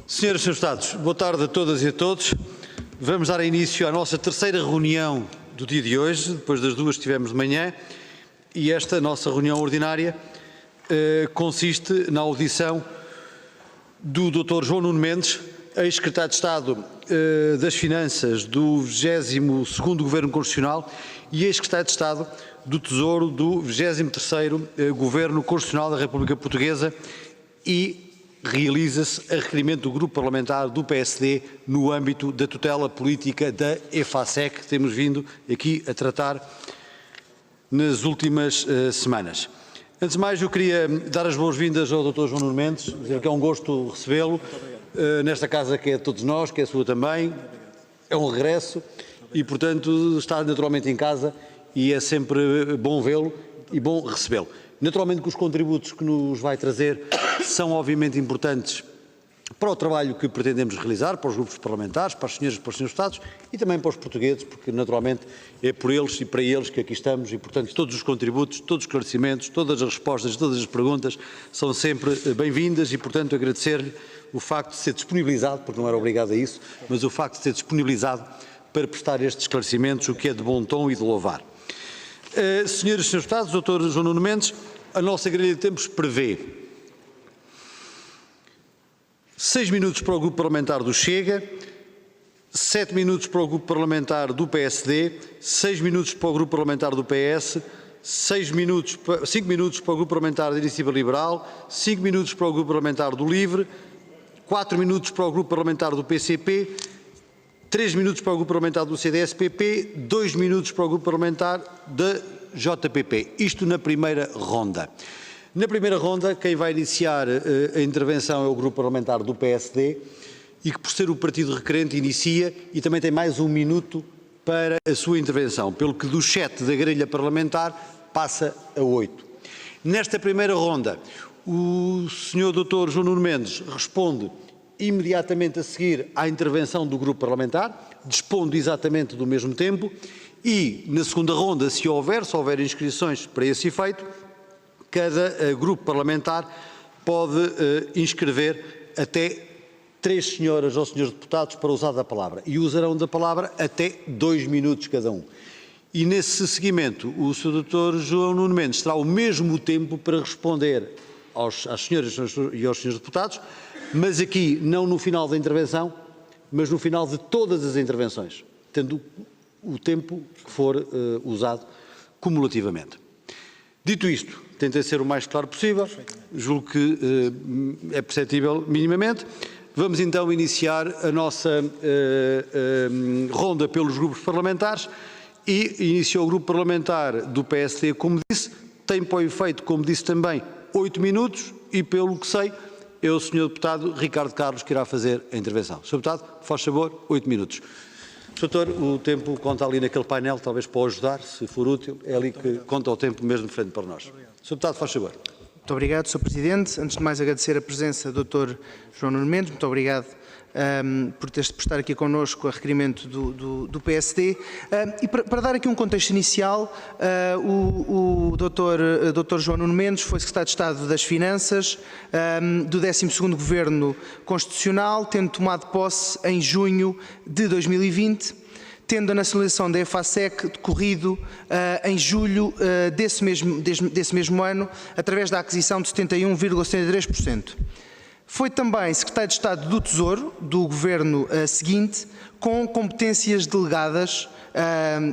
Senhoras e senhores deputados, boa tarde a todas e a todos. Vamos dar início à nossa terceira reunião do dia de hoje, depois das duas que tivemos de manhã, e esta nossa reunião ordinária consiste na audição do Dr. João Nuno Mendes, ex-secretário de Estado das Finanças do 22º Governo Constitucional e ex-secretário de Estado do Tesouro do 23º Governo Constitucional da República Portuguesa, e realiza-se a requerimento do Grupo Parlamentar do PSD no âmbito da tutela política da EFASEC, que temos vindo aqui a tratar nas últimas semanas. Antes de mais, eu queria dar as boas-vindas ao Dr. João Nuno Mendes, dizer que é um gosto recebê-lo nesta casa que é de todos nós, que é a sua também, é um regresso e, portanto, está naturalmente em casa e é sempre bom vê-lo e bom recebê-lo. Naturalmente que os contributos que nos vai trazer são obviamente importantes para o trabalho que pretendemos realizar, para os grupos parlamentares, para as senhoras e para os senhores deputados e também para os portugueses, porque naturalmente é por eles e para eles que aqui estamos e, portanto, todos os contributos, todos os esclarecimentos, todas as respostas, todas as perguntas são sempre bem-vindas e, portanto, agradecer-lhe o facto de ser disponibilizado, porque não era obrigado a isso, mas o facto de ser disponibilizado para prestar estes esclarecimentos, o que é de bom tom e de louvar. Senhoras e senhores deputados, Dr. João Nuno Mendes, a nossa grelha de tempos prevê 6 minutos para o Grupo Parlamentar do Chega, 7 minutos para o Grupo Parlamentar do PSD, 6 minutos para o Grupo Parlamentar do PS, 5 minutos para o Grupo Parlamentar da Iniciativa Liberal, 5 minutos para o Grupo Parlamentar do Livre, 4 minutos para o Grupo Parlamentar do PCP, 3 minutos para o Grupo Parlamentar do CDS-PP, 2 minutos para o Grupo Parlamentar da JPP. Isto na primeira ronda. Na primeira ronda, quem vai iniciar a intervenção é o Grupo Parlamentar do PSD e que, por ser o partido requerente, inicia e também tem mais 1 minuto para a sua intervenção, pelo que do 7 da grelha parlamentar passa a 8. Nesta primeira ronda, o Sr. Dr. João Nuno Mendes responde imediatamente a seguir à intervenção do Grupo Parlamentar, dispondo exatamente do mesmo tempo, e na segunda ronda, se houver inscrições para esse efeito, cada grupo parlamentar pode inscrever até 3 senhoras ou senhores deputados para usar da palavra, e usarão da palavra até 2 minutos cada um. E nesse seguimento, o Sr. Dr. João Nuno Mendes terá o mesmo tempo para responder às senhoras e aos senhores deputados, mas aqui não no final da intervenção, mas no final de todas as intervenções, tendo o tempo que for usado cumulativamente. Dito isto, tentei ser o mais claro possível, julgo que é perceptível minimamente. Vamos então iniciar a nossa ronda pelos grupos parlamentares e iniciou o grupo parlamentar do PSD, como disse, tem para o efeito, como disse também, 8 minutos e, pelo que sei, é o Sr. Deputado Ricardo Carlos que irá fazer a intervenção. Sr. Deputado, faz favor, 8 minutos. Sr. Doutor, o tempo conta ali naquele painel, talvez para o ajudar, se for útil, é ali que conta o tempo mesmo de frente para nós. Sr. Deputado, faz favor. Muito obrigado, Sr. Presidente. Antes de mais, agradecer a presença do Dr. João Nuno Mendes. Muito obrigado por estar aqui connosco a requerimento do PSD. E para dar aqui um contexto inicial, o Dr. João Nuno Mendes foi Secretário de Estado das Finanças do 12º Governo Constitucional, tendo tomado posse em junho de 2020, tendo a nacionalização da EFASEC decorrido em julho desse mesmo ano, através da aquisição de 71,73%. Foi também Secretário de Estado do Tesouro do Governo seguinte, com competências delegadas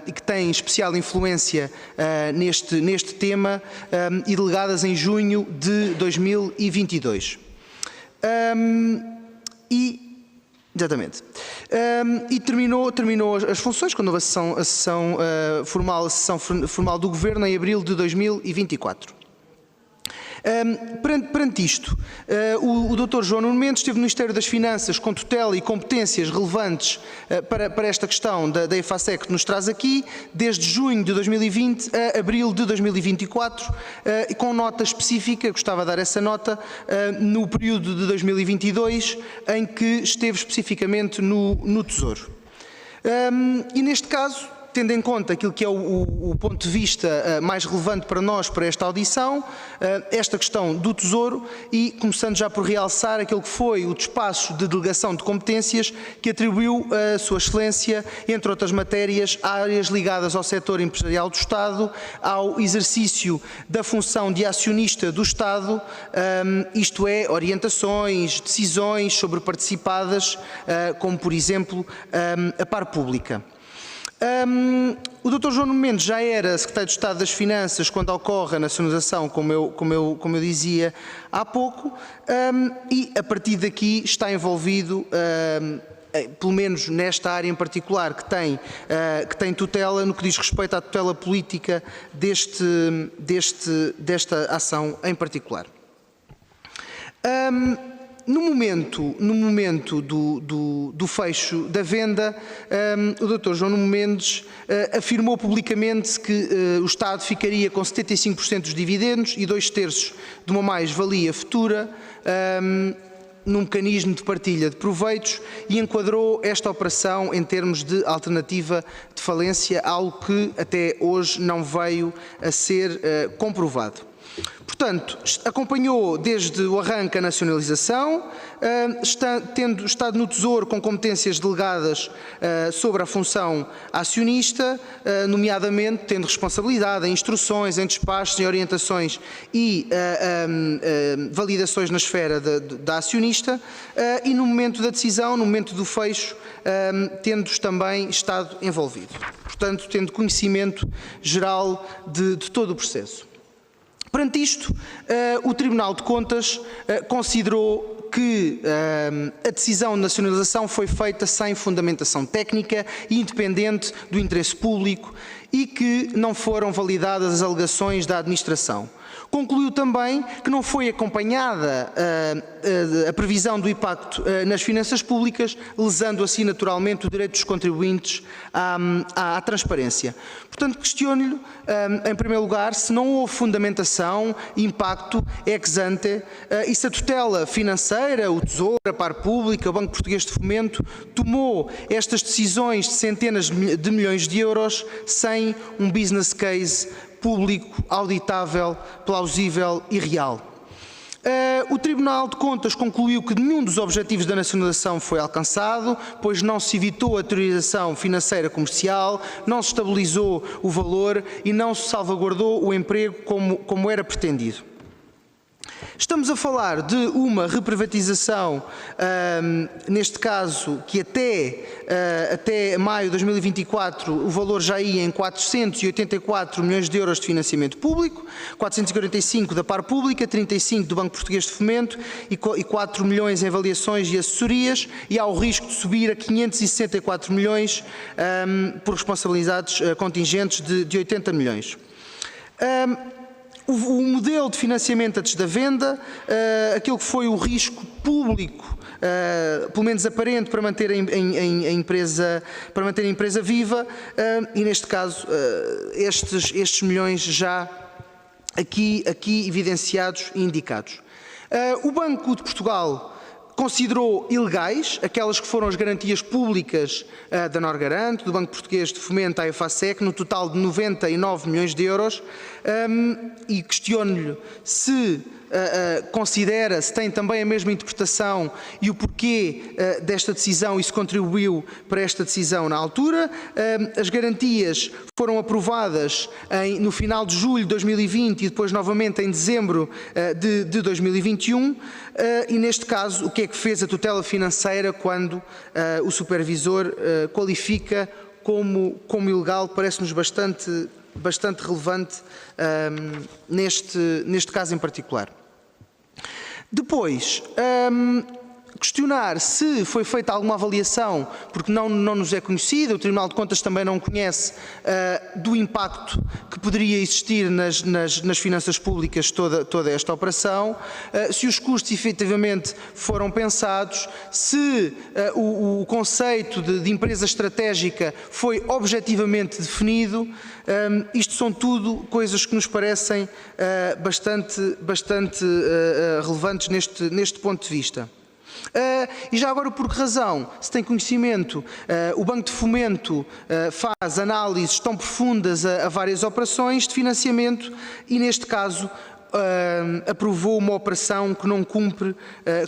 e que têm especial influência neste tema e delegadas em junho de 2022. Exatamente. E terminou as funções quando houve a sessão formal do Governo em abril de 2024. Perante isto, o Dr. João Nuno Mendes esteve no Ministério das Finanças com tutela e competências relevantes para esta questão da EFASEC que nos traz aqui, desde junho de 2020 a abril de 2024, e com nota específica, gostava de dar essa nota, no período de 2022, em que esteve especificamente no Tesouro. E neste caso, tendo em conta aquilo que é o ponto de vista mais relevante para nós, para esta audição, esta questão do Tesouro, e começando já por realçar aquilo que foi o despacho de delegação de competências que atribuiu a Sua Excelência, entre outras matérias, áreas ligadas ao setor empresarial do Estado, ao exercício da função de acionista do Estado, isto é, orientações, decisões sobre participadas, como por exemplo a par pública. O Dr. João Nuno Mendes já era Secretário de Estado das Finanças quando ocorre a nacionalização, como eu dizia há pouco, e a partir daqui está envolvido, pelo menos nesta área em particular, que tem tutela, no que diz respeito à tutela política desta ação em particular. No momento do fecho da venda, o Dr. João Nuno Mendes afirmou publicamente que o Estado ficaria com 75% dos dividendos e 2/3 de uma mais-valia futura, num mecanismo de partilha de proveitos, e enquadrou esta operação em termos de alternativa de falência, algo que até hoje não veio a ser comprovado. Portanto, acompanhou desde o arranque a nacionalização, tendo estado no Tesouro com competências delegadas sobre a função acionista, nomeadamente tendo responsabilidade em instruções, em despachos, em orientações e validações na esfera da acionista, e no momento da decisão, no momento do fecho, tendo também estado envolvido. Portanto, tendo conhecimento geral de todo o processo. Perante isto, o Tribunal de Contas considerou que a decisão de nacionalização foi feita sem fundamentação técnica e independente do interesse público e que não foram validadas as alegações da administração. Concluiu também que não foi acompanhada a previsão do impacto nas finanças públicas, lesando assim naturalmente o direito dos contribuintes à transparência. Portanto, questiono-lhe, em primeiro lugar, se não houve fundamentação, impacto ex ante, e se a tutela financeira, o Tesouro, a par pública, o Banco Português de Fomento, tomou estas decisões de centenas de milhões de euros sem um business case público, auditável, plausível e real. O Tribunal de Contas concluiu que nenhum dos objetivos da nacionalização foi alcançado, pois não se evitou a deterioração financeira comercial, não se estabilizou o valor e não se salvaguardou o emprego como era pretendido. Estamos a falar de uma reprivatização, neste caso, que até maio de 2024 o valor já ia em 484 milhões de euros de financiamento público, 445 da par pública, 35 do Banco Português de Fomento e 4 milhões em avaliações e assessorias, e há o risco de subir a 564 milhões por responsabilidades contingentes de 80 milhões. O modelo de financiamento antes da venda, aquilo que foi o risco público, pelo menos aparente, para manter a empresa viva, e neste caso estes milhões já aqui evidenciados e indicados. O Banco de Portugal considerou ilegais aquelas que foram as garantias públicas da Norgarante, do Banco Português de Fomento à EFASEC, no total de 99 milhões de euros, e questiono-lhe se considera, se tem também a mesma interpretação e o porquê desta decisão e se contribuiu para esta decisão na altura. As garantias foram aprovadas no final de julho de 2020 e depois novamente em dezembro de 2021, e neste caso o que é que fez a tutela financeira quando o supervisor qualifica como ilegal, parece-nos bastante relevante neste caso em particular. Depois, questionar se foi feita alguma avaliação, porque não nos é conhecida, o Tribunal de Contas também não conhece, do impacto que poderia existir nas finanças públicas toda esta operação, se os custos efetivamente foram pensados, se o conceito de empresa estratégica foi objetivamente definido. Isto são tudo coisas que nos parecem bastante relevantes neste ponto de vista. E já agora, por que razão? Se tem conhecimento, o Banco de Fomento faz análises tão profundas a várias operações de financiamento e, neste caso, aprovou uma operação que não cumpre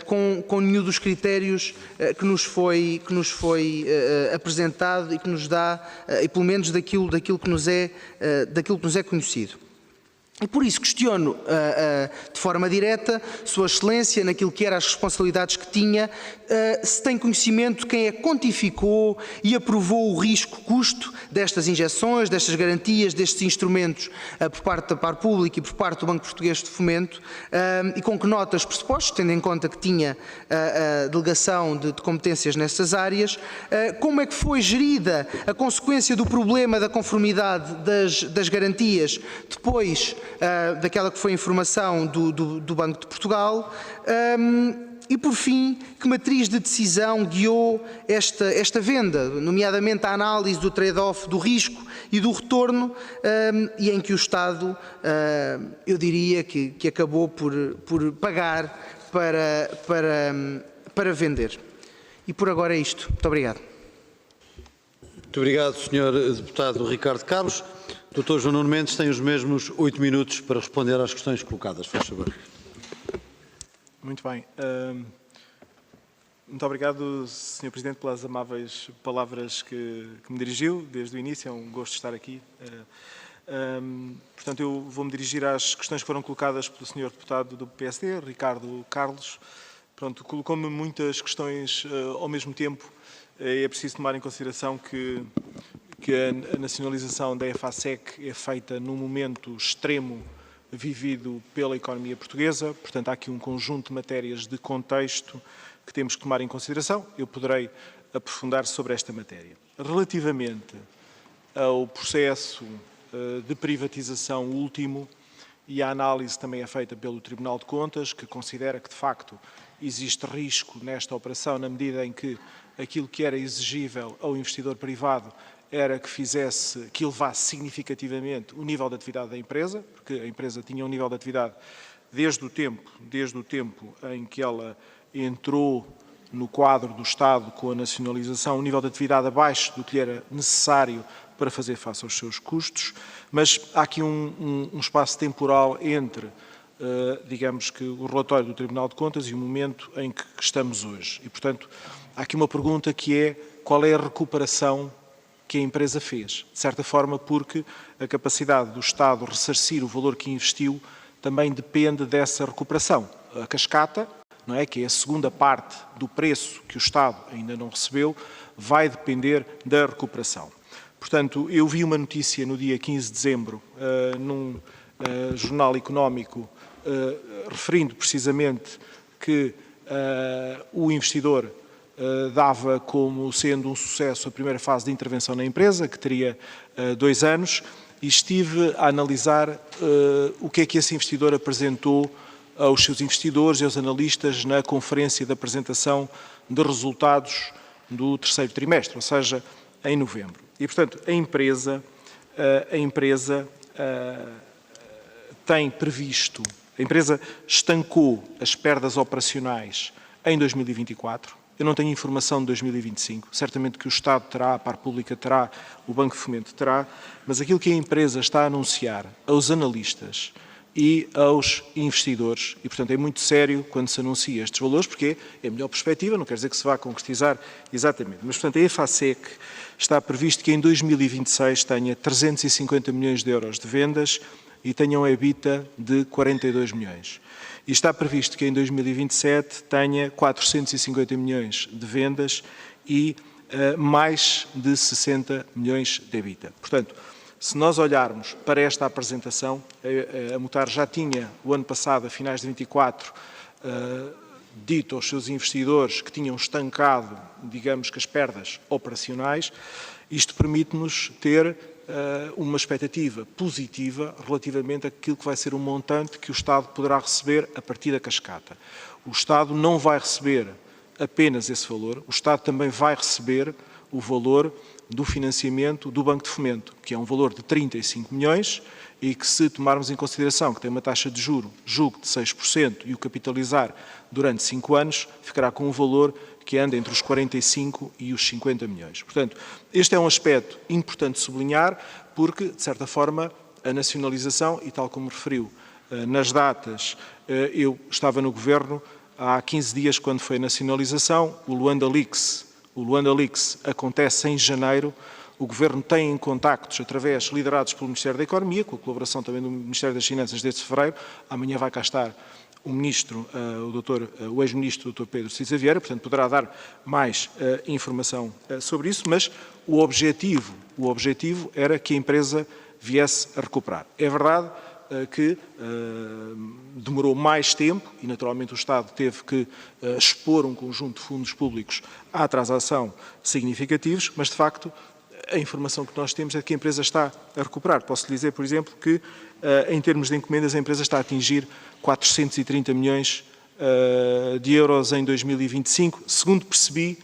com nenhum dos critérios que nos foi apresentado e que nos dá, e pelo menos daquilo que nos é conhecido. E por isso questiono de forma direta Sua Excelência, naquilo que eram as responsabilidades que tinha, se tem conhecimento de quem é que quantificou e aprovou o risco-custo destas injeções, destas garantias, destes instrumentos por parte da Par Pública e por parte do Banco Português de Fomento, e com que notas pressupostos, tendo em conta que tinha a delegação de competências nestas áreas, como é que foi gerida a consequência do problema da conformidade das garantias depois daquela que foi a informação do Banco de Portugal, e por fim, que matriz de decisão guiou esta venda, nomeadamente a análise do trade-off do risco e do retorno, e em que o Estado, eu diria que acabou por pagar para vender. E por agora é isto. Muito obrigado. Muito obrigado, Sr. Deputado Ricardo Carlos. Dr. João Nuno Mendes tem os mesmos 8 minutos para responder às questões colocadas. Faz favor. Muito bem. Muito obrigado, Sr. Presidente, pelas amáveis palavras que me dirigiu desde o início. É um gosto estar aqui. Portanto, eu vou-me dirigir às questões que foram colocadas pelo Sr. Deputado do PSD, Ricardo Carlos. Pronto, colocou-me muitas questões ao mesmo tempo. É preciso tomar em consideração que a nacionalização da EFASEC é feita num momento extremo vivido pela economia portuguesa. Portanto, há aqui um conjunto de matérias de contexto que temos que tomar em consideração. Eu poderei aprofundar sobre esta matéria. Relativamente ao processo de privatização último, e a análise também é feita pelo Tribunal de Contas, que considera que, de facto, existe risco nesta operação na medida em que aquilo que era exigível ao investidor privado era que elevasse significativamente o nível de atividade da empresa, porque a empresa tinha um nível de atividade desde o tempo em que ela entrou no quadro do Estado com a nacionalização, um nível de atividade abaixo do que era necessário para fazer face aos seus custos, mas há aqui um espaço temporal entre, digamos que, o relatório do Tribunal de Contas e o momento em que estamos hoje. E, portanto, há aqui uma pergunta que é: qual é a recuperação que a empresa fez? De certa forma, porque a capacidade do Estado ressarcir o valor que investiu também depende dessa recuperação. A cascata, não é, que é a segunda parte do preço que o Estado ainda não recebeu, vai depender da recuperação. Portanto, eu vi uma notícia no dia 15 de dezembro, num jornal económico, referindo precisamente que o investidor dava como sendo um sucesso a primeira fase de intervenção na empresa, que teria 2 anos, e estive a analisar o que é que esse investidor apresentou aos seus investidores e aos analistas na conferência de apresentação de resultados do 3º trimestre, ou seja, em novembro. E, portanto, a empresa tem previsto, a empresa estancou as perdas operacionais em 2024, eu não tenho informação de 2025, certamente que o Estado terá, a Par Pública terá, o Banco de Fomento terá, mas aquilo que a empresa está a anunciar aos analistas e aos investidores, e portanto é muito sério quando se anuncia estes valores, porque é a melhor perspectiva, não quer dizer que se vá concretizar exatamente, mas portanto a EFASEC está previsto que em 2026 tenha 350 milhões de euros de vendas e tenha um EBITDA de 42 milhões. E está previsto que em 2027 tenha 450 milhões de vendas e mais de 60 milhões de EBITDA. Portanto, se nós olharmos para esta apresentação, a Mutar já tinha o ano passado, a finais de 24, dito aos seus investidores que tinham estancado, digamos que as perdas operacionais, isto permite-nos ter uma expectativa positiva relativamente àquilo que vai ser o montante que o Estado poderá receber a partir da cascata. O Estado não vai receber apenas esse valor, o Estado também vai receber o valor do financiamento do Banco de Fomento, que é um valor de 35 milhões e que, se tomarmos em consideração que tem uma taxa de juro, julgo, de 6% e o capitalizar durante 5 anos, ficará com um valor que anda entre os 45 e os 50 milhões. Portanto, este é um aspecto importante de sublinhar, porque, de certa forma, a nacionalização, e tal como referiu nas datas, eu estava no Governo há 15 dias quando foi a nacionalização, o Luanda Leaks acontece em janeiro, o Governo tem contactos liderados pelo Ministério da Economia, com a colaboração também do Ministério das Finanças desde fevereiro. Amanhã vai cá estar o Ministro, o ex-Ministro Dr. Pedro Cisa Vieira, portanto poderá dar mais informação sobre isso, mas o objetivo era que a empresa viesse a recuperar. É verdade que demorou mais tempo e, naturalmente, o Estado teve que expor um conjunto de fundos públicos à transação significativos, mas, de facto, a informação que nós temos é que a empresa está a recuperar. Posso lhe dizer, por exemplo, que, em termos de encomendas, a empresa está a atingir 430 milhões de euros em 2025, segundo percebi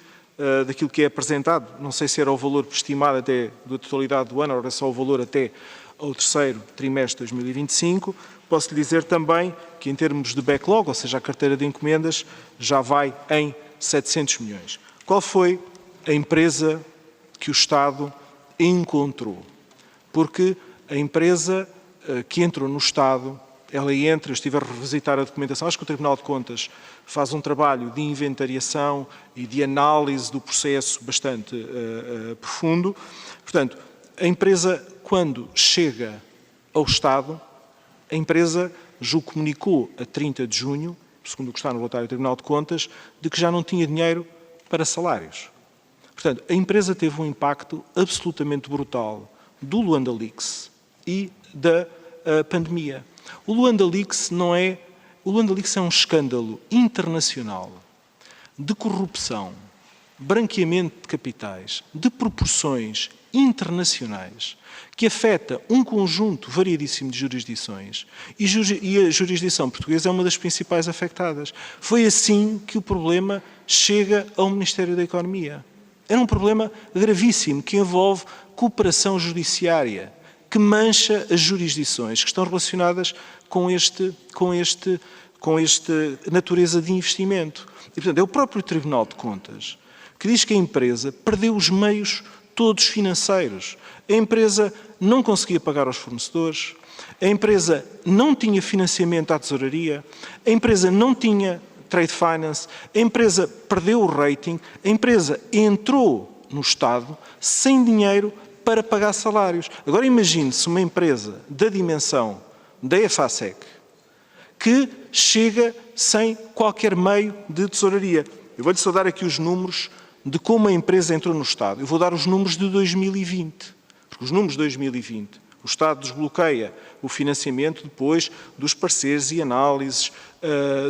daquilo que é apresentado. Não sei se era o valor estimado até da totalidade do ano, ou era só o valor até ao terceiro trimestre de 2025. Posso lhe dizer também que, em termos de backlog, ou seja, a carteira de encomendas, já vai em 700 milhões. Qual foi a empresa que o Estado encontrou? Porque a empresa que entrou no Estado, ela entra, eu estive a revisitar a documentação, acho que o Tribunal de Contas faz um trabalho de inventariação e de análise do processo bastante profundo. Portanto, a empresa, quando chega ao Estado, a empresa comunicou a 30 de junho, segundo o que está no relatório do Tribunal de Contas, de que já não tinha dinheiro para salários. Portanto, a empresa teve um impacto absolutamente brutal do Luanda Leaks e da pandemia. O Luanda Leaks é um escândalo internacional de corrupção, branqueamento de capitais, de proporções internacionais, que afeta um conjunto variadíssimo de jurisdições, e a jurisdição portuguesa é uma das principais afetadas. Foi assim que o problema chega ao Ministério da Economia. Era um problema gravíssimo que envolve cooperação judiciária, que mancha as jurisdições que estão relacionadas com esta natureza de investimento. E, portanto, é o próprio Tribunal de Contas que diz que a empresa perdeu os meios todos financeiros. A empresa não conseguia pagar aos fornecedores, a empresa não tinha financiamento à tesouraria, a empresa não tinha trade finance, a empresa perdeu o rating, a empresa entrou no Estado sem dinheiro para pagar salários. Agora imagine-se uma empresa da dimensão da EFASEC que chega sem qualquer meio de tesouraria. Eu vou-lhe só dar aqui os números de como a empresa entrou no Estado. Eu vou dar os números de 2020, porque os números de 2020, o Estado desbloqueia o financiamento depois dos pareceres e análises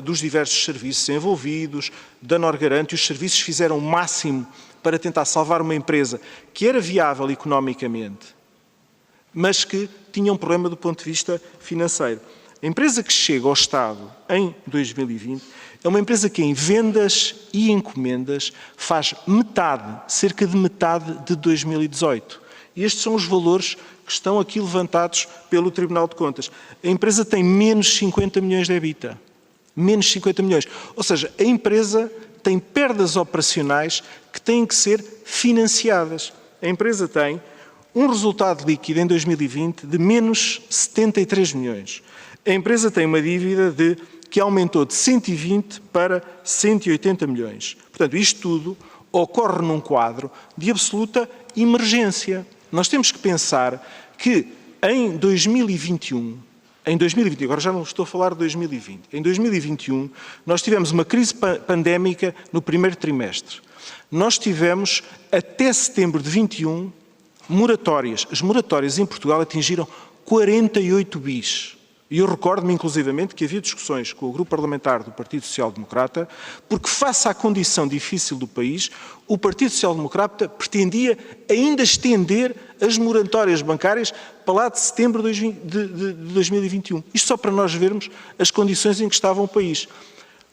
dos diversos serviços envolvidos, da Norgarante, e os serviços fizeram o máximo para tentar salvar uma empresa que era viável economicamente, mas que tinha um problema do ponto de vista financeiro. A empresa que chega ao Estado em 2020 é uma empresa que em vendas e encomendas faz cerca de metade de 2018. E estes são os valores que estão aqui levantados pelo Tribunal de Contas. A empresa tem menos 50 milhões de EBITDA. Menos 50 milhões. Ou seja, a empresa tem perdas operacionais que têm que ser financiadas. A empresa tem um resultado líquido em 2020 de menos 73 milhões. A empresa tem uma dívida que aumentou de 120 para 180 milhões. Portanto, isto tudo ocorre num quadro de absoluta emergência. Nós temos que pensar que em 2021, agora já não estou a falar de 2020, em 2021 nós tivemos uma crise pandémica no primeiro trimestre. Nós tivemos, até setembro de 21, moratórias. As moratórias em Portugal atingiram 48 bis. E eu recordo-me, inclusivamente, que havia discussões com o grupo parlamentar do Partido Social Democrata, porque, face à condição difícil do país, o Partido Social Democrata pretendia ainda estender as moratórias bancárias para lá de setembro de 2021. Isto só para nós vermos as condições em que estava o país.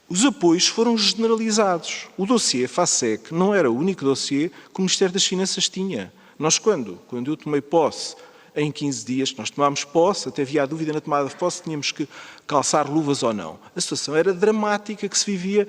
Os apoios foram generalizados. O dossiê FASEC não era o único dossiê que o Ministério das Finanças tinha. Nós, quando eu tomei posse, em 15 dias, nós tomámos posse, até havia a dúvida na tomada de posse, tínhamos que calçar luvas ou não. A situação era dramática que se vivia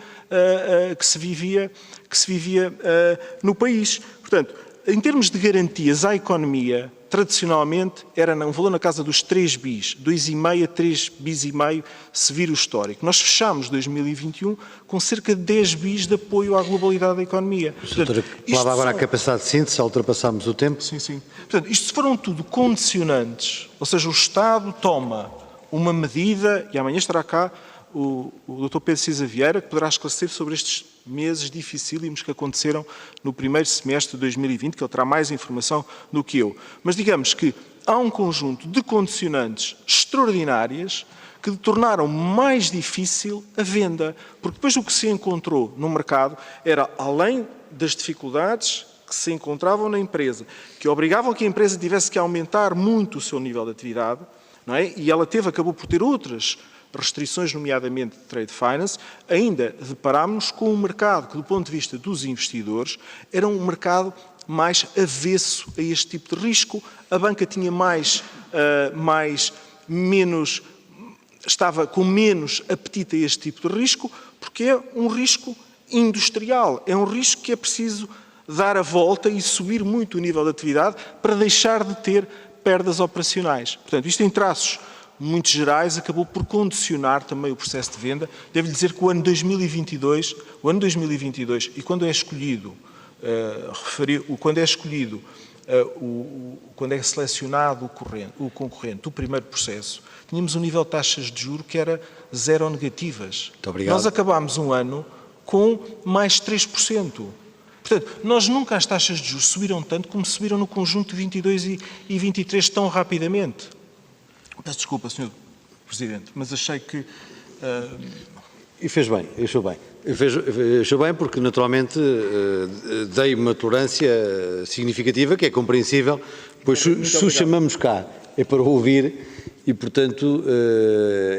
no país. Portanto, em termos de garantias à economia, tradicionalmente era um valor na casa dos 3 bis, 2,5 a 3 bis e meio, se vir o histórico. Nós fechámos 2021 com cerca de 10 bis de apoio à globalidade da economia. Portanto, falava agora a capacidade de síntese, já ultrapassámos o tempo. Sim, sim. Portanto, isto foram tudo condicionantes, ou seja, o Estado toma uma medida, e amanhã estará cá o Dr. Pedro Cisa Vieira, que poderá esclarecer sobre estes meses dificílimos que aconteceram no primeiro semestre de 2020, que ele terá mais informação do que eu. Mas digamos que há um conjunto de condicionantes extraordinárias que tornaram mais difícil a venda, porque depois o que se encontrou no mercado era, além das dificuldades que se encontravam na empresa, que obrigavam que a empresa tivesse que aumentar muito o seu nível de atividade, não é? E ela acabou por ter outras restrições, nomeadamente de trade finance, ainda deparámos com um mercado que, do ponto de vista dos investidores, era um mercado mais avesso a este tipo de risco. A banca tinha estava com menos apetite a este tipo de risco, porque é um risco industrial, é um risco que é preciso dar a volta e subir muito o nível de atividade para deixar de ter perdas operacionais. Portanto, isto em traços muito gerais, acabou por condicionar também o processo de venda. Devo-lhe dizer que o ano 2022, e quando é escolhido, quando é selecionado o concorrente, o primeiro processo, tínhamos um nível de taxas de juros que era zero ou negativas. Muito obrigado. Nós acabámos um ano com mais 3%. Portanto, nós nunca as taxas de juros subiram tanto como subiram no conjunto de 22 e 23 tão rapidamente. Peço desculpa, Sr. Presidente, mas achei que... E fez bem, achou bem. Achou bem porque, naturalmente, dei uma tolerância significativa, que é compreensível, pois se o chamamos cá é para ouvir e, portanto,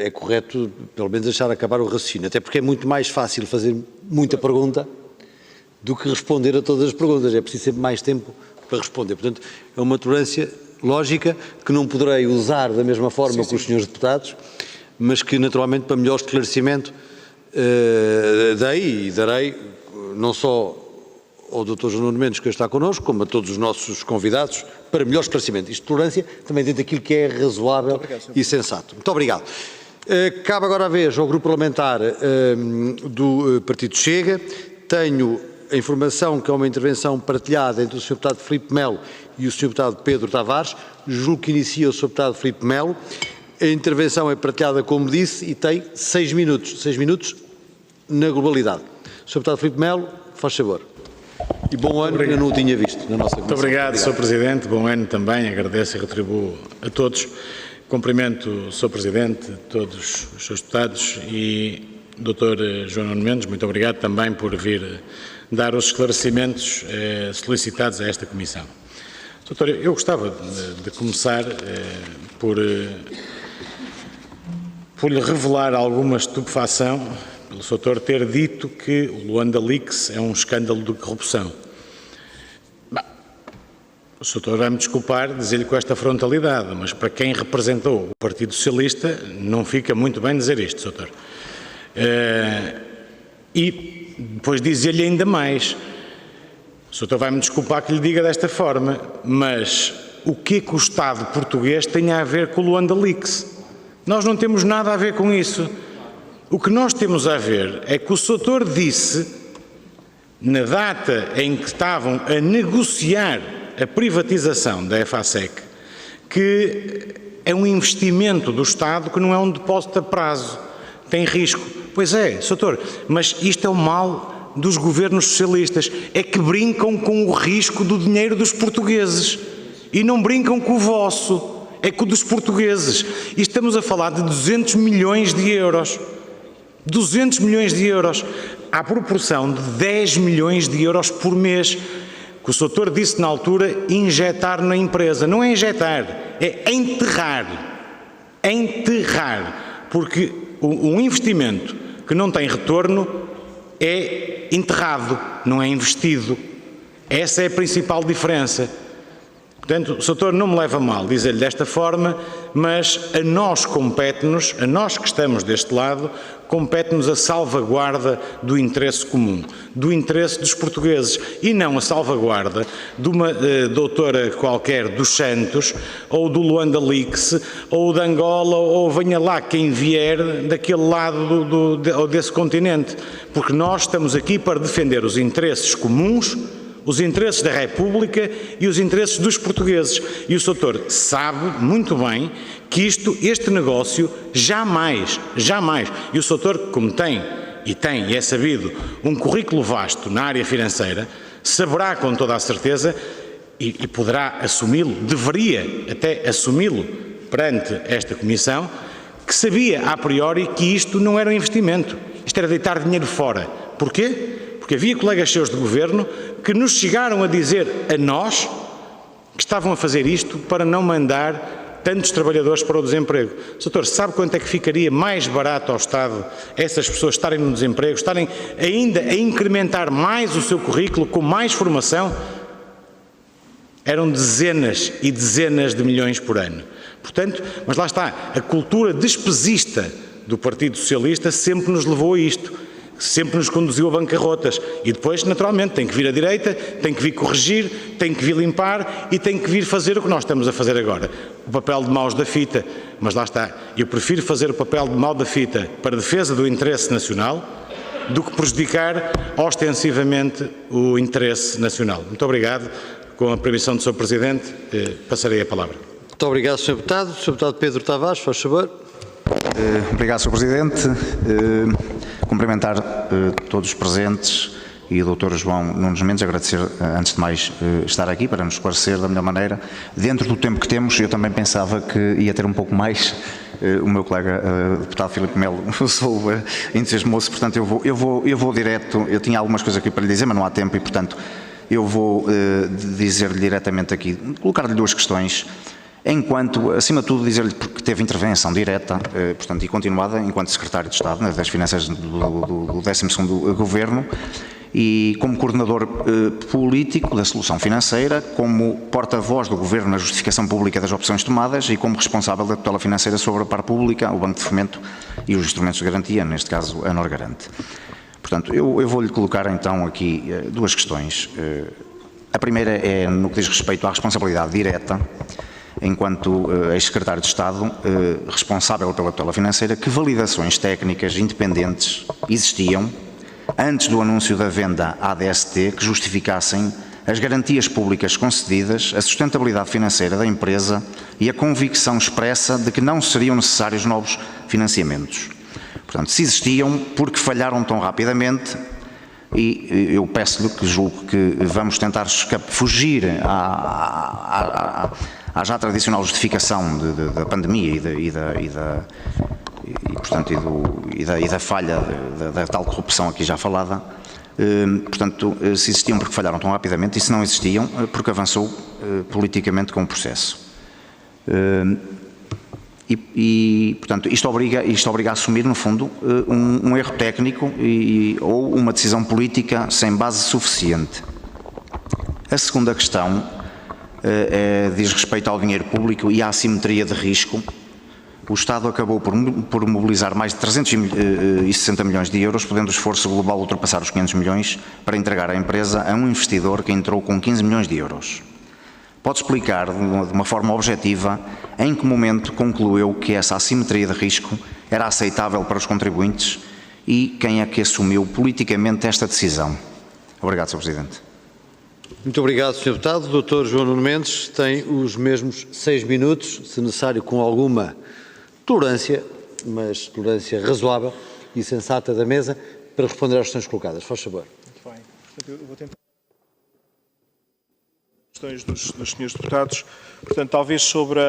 é correto, pelo menos, deixar acabar o raciocínio. Até porque é muito mais fácil fazer muita pergunta do que responder a todas as perguntas. É preciso sempre mais tempo para responder. Portanto, é uma tolerância lógica que não poderei usar da mesma forma que os senhores deputados, mas que, naturalmente, para melhor esclarecimento, dei e darei não só ao Dr. João Nuno Mendes, que está connosco, como a todos os nossos convidados, para melhor esclarecimento. Isto, tolerância, também dentro daquilo que é razoável e sensato. Muito obrigado. Cabe agora a vez ao Grupo Parlamentar do Partido Chega. Tenho a informação que é uma intervenção partilhada entre o Sr. Deputado Filipe Melo e o Sr. Deputado Pedro Tavares. Julgo que inicia o Sr. Deputado Filipe Melo. A intervenção é partilhada, como disse, e tem 6 minutos. 6 minutos na globalidade. Sr. Deputado Filipe Melo, faz favor. E bom ano, que eu não o tinha visto na nossa comissão. Muito obrigado, Sr. Presidente. Bom ano também. Agradeço e retribuo a todos. Cumprimento o Sr. Presidente, todos os seus deputados e Dr. João Nuno Mendes. Muito obrigado também por vir dar os esclarecimentos solicitados a esta comissão. Doutor, eu gostava de começar por lhe revelar alguma estupefação pelo Sr. ter dito que o Luanda Leaks é um escândalo de corrupção. Bom, o Sr. vai-me desculpar dizer-lhe com esta frontalidade, mas para quem representou o Partido Socialista não fica muito bem dizer isto, Sr. E depois dizer-lhe ainda mais, o Sr. vai-me desculpar que lhe diga desta forma, mas o que o Estado português tem a ver com o Luanda Leaks? Nós não temos nada a ver com isso. O que nós temos a ver é que o Sr. disse, na data em que estavam a negociar a privatização da FASEC, que é um investimento do Estado que não é um depósito a prazo, tem risco. Pois é, Sr. mas isto é o mal dos governos socialistas, é que brincam com o risco do dinheiro dos portugueses e não brincam com o vosso. é com o dos portugueses. E estamos a falar de 200 milhões de euros. 200 milhões de euros, à proporção de 10 milhões de euros por mês, que o Sr. disse na altura, injetar na empresa. Não é injetar, é enterrar. Enterrar. Porque um investimento que não tem retorno é enterrado, não é investido. Essa é a principal diferença. Portanto, o Sr. não me leva a mal dizer-lhe desta forma, mas a nós compete-nos, a nós que estamos deste lado, compete-nos a salvaguarda do interesse comum, do interesse dos portugueses, e não a salvaguarda de uma doutora qualquer dos Santos, ou do Luanda Leaks, ou de Angola, ou venha lá quem vier daquele lado ou desse continente. Porque nós estamos aqui para defender os interesses comuns, os interesses da República e os interesses dos portugueses. E o Sr. sabe muito bem que este negócio jamais, e o Sr. como tem, e é sabido, um currículo vasto na área financeira, saberá com toda a certeza e poderá assumi-lo, deveria até assumi-lo perante esta Comissão, que sabia a priori que isto não era um investimento, isto era deitar dinheiro fora. Porquê? Porque havia colegas seus de governo que nos chegaram a dizer a nós que estavam a fazer isto para não mandar tantos trabalhadores para o desemprego. Sr. sabe quanto é que ficaria mais barato ao Estado essas pessoas estarem no desemprego, estarem ainda a incrementar mais o seu currículo com mais formação? Eram dezenas e dezenas de milhões por ano. Portanto, mas lá está, a cultura despesista do Partido Socialista sempre nos levou a isto. Sempre nos conduziu a bancarrotas e depois, naturalmente, tem que vir à direita, tem que vir corrigir, tem que vir limpar e tem que vir fazer o que nós estamos a fazer agora. O papel de maus da fita, mas lá está, eu prefiro fazer o papel de mau da fita para a defesa do interesse nacional do que prejudicar ostensivamente o interesse nacional. Muito obrigado. Com a permissão do Sr. Presidente, passarei a palavra. Muito obrigado, Sr. Deputado. Sr. Deputado Pedro Tavares, faz favor. Obrigado, Sr. Presidente. Cumprimentar todos os presentes e o Dr. João Nunes Mendes, agradecer, antes de mais, estar aqui para nos esclarecer da melhor maneira. Dentro do tempo que temos, eu também pensava que ia ter um pouco mais. O meu colega, o deputado Filipe Melo, entusiasmou-se, portanto eu vou direto. Eu tinha algumas coisas aqui para lhe dizer, mas não há tempo e, portanto, eu vou dizer-lhe diretamente aqui, colocar-lhe duas questões. Enquanto, acima de tudo, dizer-lhe porque teve intervenção direta, portanto, e continuada, enquanto Secretário de Estado das Finanças do 12º Governo e como coordenador político da solução financeira, como porta-voz do Governo na justificação pública das opções tomadas e como responsável da tutela financeira sobre a par pública, o Banco de Fomento e os instrumentos de garantia, neste caso a Norgarante. Portanto, eu vou-lhe colocar então aqui duas questões. A primeira é no que diz respeito à responsabilidade direta, enquanto ex-secretário de Estado responsável pela tutela financeira, que validações técnicas independentes existiam antes do anúncio da venda à DST que justificassem as garantias públicas concedidas, a sustentabilidade financeira da empresa e a convicção expressa de que não seriam necessários novos financiamentos. Portanto, se existiam, porque falharam tão rapidamente, e eu peço-lhe que julgo que vamos tentar fugir à já tradicional justificação da pandemia e da falha da tal corrupção aqui já falada. Portanto, se existiam porque falharam tão rapidamente e se não existiam porque avançou politicamente com o processo. Portanto, isto obriga a assumir, no fundo, um erro técnico ou uma decisão política sem base suficiente. A segunda questão diz respeito ao dinheiro público e à assimetria de risco. O Estado acabou por mobilizar mais de 360 milhões de euros, podendo o esforço global ultrapassar os 500 milhões para entregar a empresa a um investidor que entrou com 15 milhões de euros. Pode explicar, de uma forma objetiva, em que momento concluiu que essa assimetria de risco era aceitável para os contribuintes e quem é que assumiu politicamente esta decisão? Obrigado, Sr. Presidente. Muito obrigado, Sr. Deputado. O Dr. João Nunes Mendes tem os mesmos 6 minutos, se necessário com alguma tolerância, mas tolerância razoável e sensata da mesa, para responder às questões colocadas. Faz favor. Muito bem. Portanto, eu vou tentar questões dos senhores deputados. Portanto, talvez sobre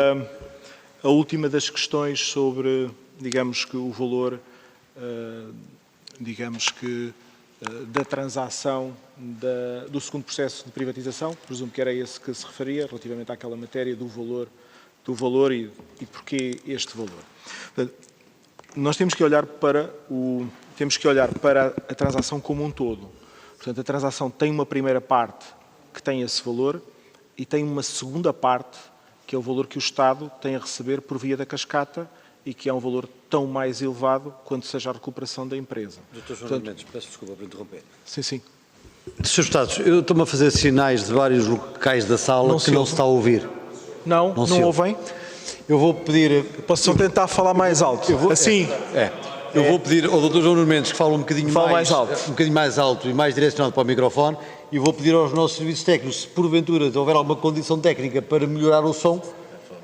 a última das questões sobre, digamos que o valor, da transação do segundo processo de privatização, presumo que era esse que se referia, relativamente àquela matéria do valor e porquê este valor. Portanto, nós temos que olhar para a transação como um todo. Portanto, a transação tem uma primeira parte que tem esse valor e tem uma segunda parte que é o valor que o Estado tem a receber por via da cascata e que é um valor tão mais elevado quanto seja a recuperação da empresa. Dr. João Mendes, peço desculpa por interromper. Sim, sim. Sr. Deputados, eu estou-me a fazer sinais de vários locais da sala que não se está a ouvir. Não ouvem? Eu vou pedir... Posso só tentar falar mais alto? Assim? Eu vou pedir ao Dr. João Mendes que fale um bocadinho mais alto e mais direcionado para o microfone, e vou pedir aos nossos serviços técnicos, se porventura houver alguma condição técnica para melhorar o som,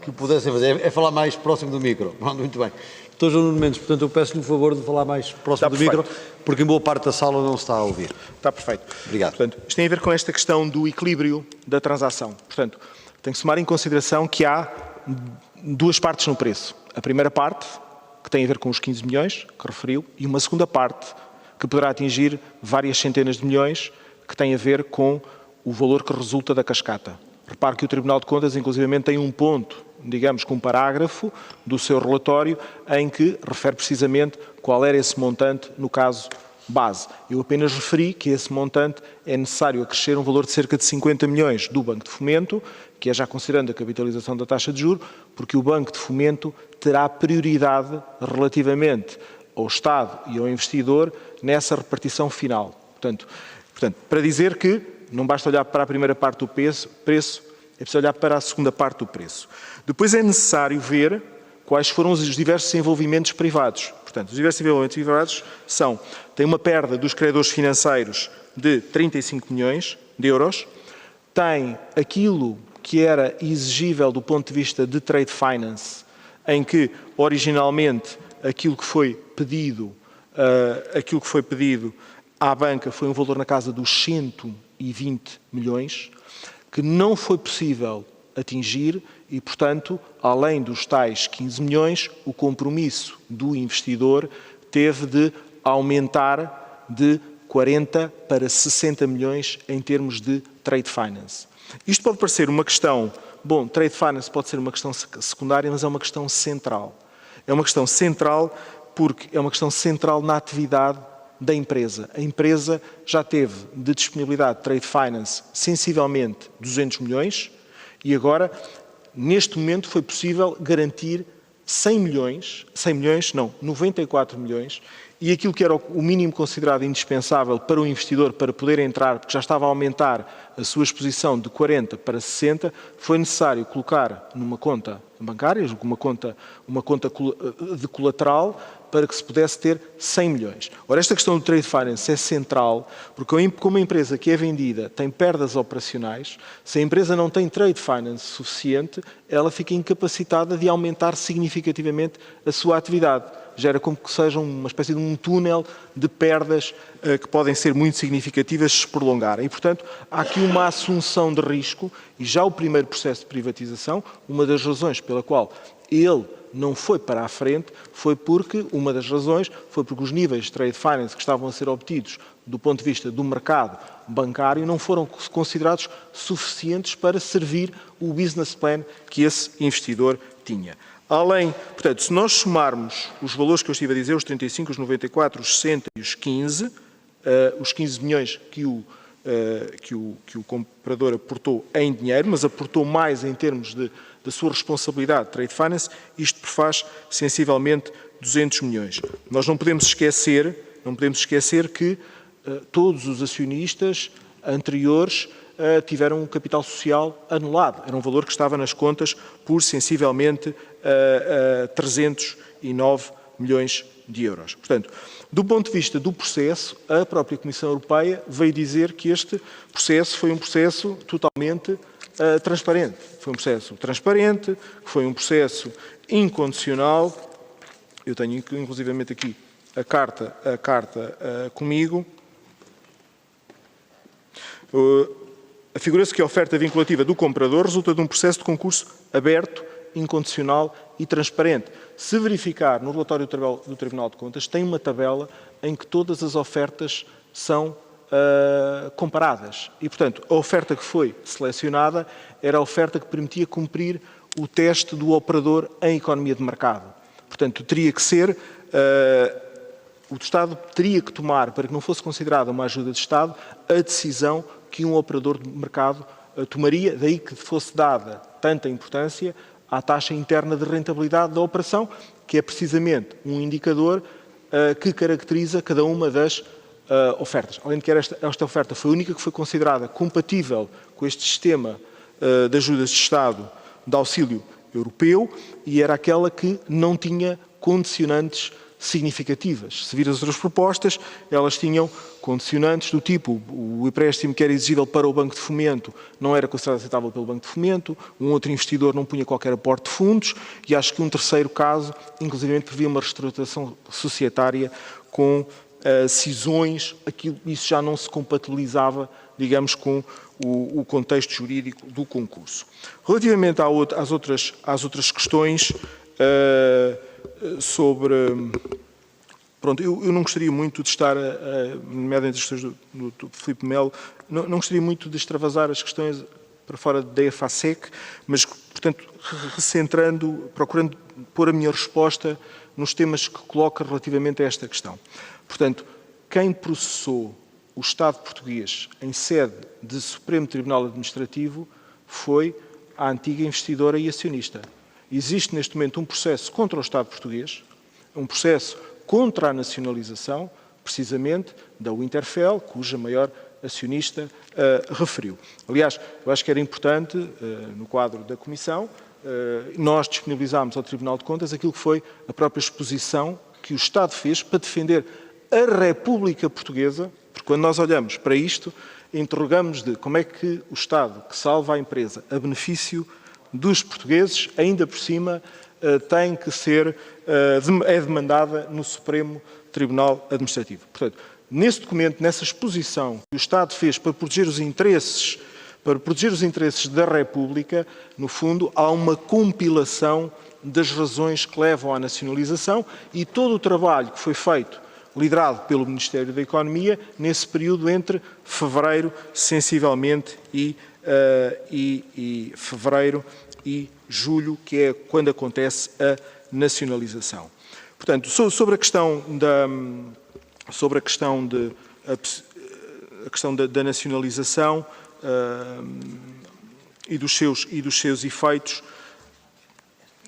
que pudessem fazer. É falar mais próximo do micro. Muito bem. Dr. João Mendes, portanto, eu peço-lhe o favor de falar mais próximo do micro, porque em boa parte da sala não se está a ouvir. Está perfeito. Obrigado. Portanto, isto tem a ver com esta questão do equilíbrio da transação. Portanto, tem que se tomar em consideração que há duas partes no preço. A primeira parte, que tem a ver com os 15 milhões, que referiu, e uma segunda parte, que poderá atingir várias centenas de milhões, que tem a ver com o valor que resulta da cascata. Repare que o Tribunal de Contas, inclusivamente, tem um ponto, digamos que um parágrafo do seu relatório, em que refere precisamente qual era esse montante no caso base. Eu apenas referi que esse montante é necessário acrescer um valor de cerca de 50 milhões do Banco de Fomento, que é já considerando a capitalização da taxa de juros, porque o Banco de Fomento terá prioridade relativamente ao Estado e ao investidor nessa repartição final. Portanto, para dizer que não basta olhar para a primeira parte do preço, é preciso olhar para a segunda parte do preço. Depois é necessário ver quais foram os diversos envolvimentos privados. Portanto, os diversos envolvimentos privados têm uma perda dos credores financeiros de 35 milhões de euros, tem aquilo que era exigível do ponto de vista de trade finance, em que originalmente aquilo que foi pedido à banca foi um valor na casa dos 120 milhões, que não foi possível atingir e, portanto, além dos tais 15 milhões, o compromisso do investidor teve de aumentar de 40 para 60 milhões em termos de trade finance. Isto pode parecer uma questão, trade finance pode ser uma questão secundária, mas é uma questão central. É uma questão central porque é uma questão central na atividade da empresa. A empresa já teve de disponibilidade de trade finance sensivelmente 200 milhões e agora, neste momento, foi possível garantir 94 milhões e aquilo que era o mínimo considerado indispensável para o investidor para poder entrar, porque já estava a aumentar a sua exposição de 40 para 60, foi necessário colocar numa conta bancária, uma conta de colateral, para que se pudesse ter 100 milhões. Ora, esta questão do trade finance é central, porque como a empresa que é vendida tem perdas operacionais, se a empresa não tem trade finance suficiente, ela fica incapacitada de aumentar significativamente a sua atividade. Gera como que seja uma espécie de um túnel de perdas que podem ser muito significativas se prolongarem. E, portanto, há aqui uma assunção de risco e já o primeiro processo de privatização, uma das razões pela qual ele não foi para a frente, foi porque os níveis de trade finance que estavam a ser obtidos do ponto de vista do mercado bancário não foram considerados suficientes para servir o business plan que esse investidor tinha. Portanto, se nós somarmos os valores que eu estive a dizer, os 35, os 94, os 60 e os 15 milhões que o comprador aportou em dinheiro, mas aportou mais em termos da sua responsabilidade de trade finance, isto faz sensivelmente 200 milhões. Nós não podemos esquecer que todos os acionistas anteriores tiveram um capital social anulado. Era um valor que estava nas contas por sensivelmente 309 milhões de euros. Portanto, do ponto de vista do processo, a própria Comissão Europeia veio dizer que este processo foi um processo totalmente transparente. Foi um processo transparente, foi um processo incondicional. Eu tenho inclusivamente aqui a carta comigo. Afigura-se que a oferta vinculativa do comprador resulta de um processo de concurso aberto, incondicional e transparente. Se verificar no relatório do Tribunal de Contas, tem uma tabela em que todas as ofertas são comparadas. E, portanto, a oferta que foi selecionada era a oferta que permitia cumprir o teste do operador em economia de mercado. Portanto, teria que ser, o Estado teria que tomar, para que não fosse considerada uma ajuda de Estado, a decisão que um operador de mercado tomaria, daí que fosse dada tanta importância à taxa interna de rentabilidade da operação, que é precisamente um indicador que caracteriza cada uma das ofertas. Além de que esta oferta foi a única que foi considerada compatível com este sistema de ajudas de Estado de auxílio europeu e era aquela que não tinha condicionantes significativas. Se vir as outras propostas, elas tinham condicionantes do tipo o empréstimo que era exigível para o Banco de Fomento não era considerado aceitável pelo Banco de Fomento, um outro investidor não punha qualquer aporte de fundos e acho que um terceiro caso, inclusive, previa uma reestruturação societária com cisões, isso já não se compatibilizava, digamos, com o contexto jurídico do concurso. Relativamente às outras questões sobre... Pronto, eu não gostaria muito de estar, nomeadamente as questões do Filipe Melo, não gostaria muito de extravasar as questões para fora da EFASEC, mas, portanto, recentrando, procurando pôr a minha resposta nos temas que coloca relativamente a esta questão. Portanto, quem processou o Estado português em sede de Supremo Tribunal Administrativo foi a antiga investidora e acionista. Existe neste momento um processo contra o Estado português, um processo contra a nacionalização, precisamente, da Winterfell, cuja maior acionista referiu. Aliás, eu acho que era importante, no quadro da Comissão, nós disponibilizámos ao Tribunal de Contas aquilo que foi a própria exposição que o Estado fez para defender a República Portuguesa, porque quando nós olhamos para isto, interrogamos de como é que o Estado, que salva a empresa a benefício dos portugueses, ainda por cima, tem que ser, é demandada no Supremo Tribunal Administrativo. Portanto, nesse documento, nessa exposição que o Estado fez para proteger os interesses da República, no fundo, há uma compilação das razões que levam à nacionalização e todo o trabalho que foi feito, liderado pelo Ministério da Economia, nesse período entre fevereiro, sensivelmente, e fevereiro e julho, que é quando acontece a nacionalização. Portanto, sobre a questão da nacionalização e dos seus efeitos,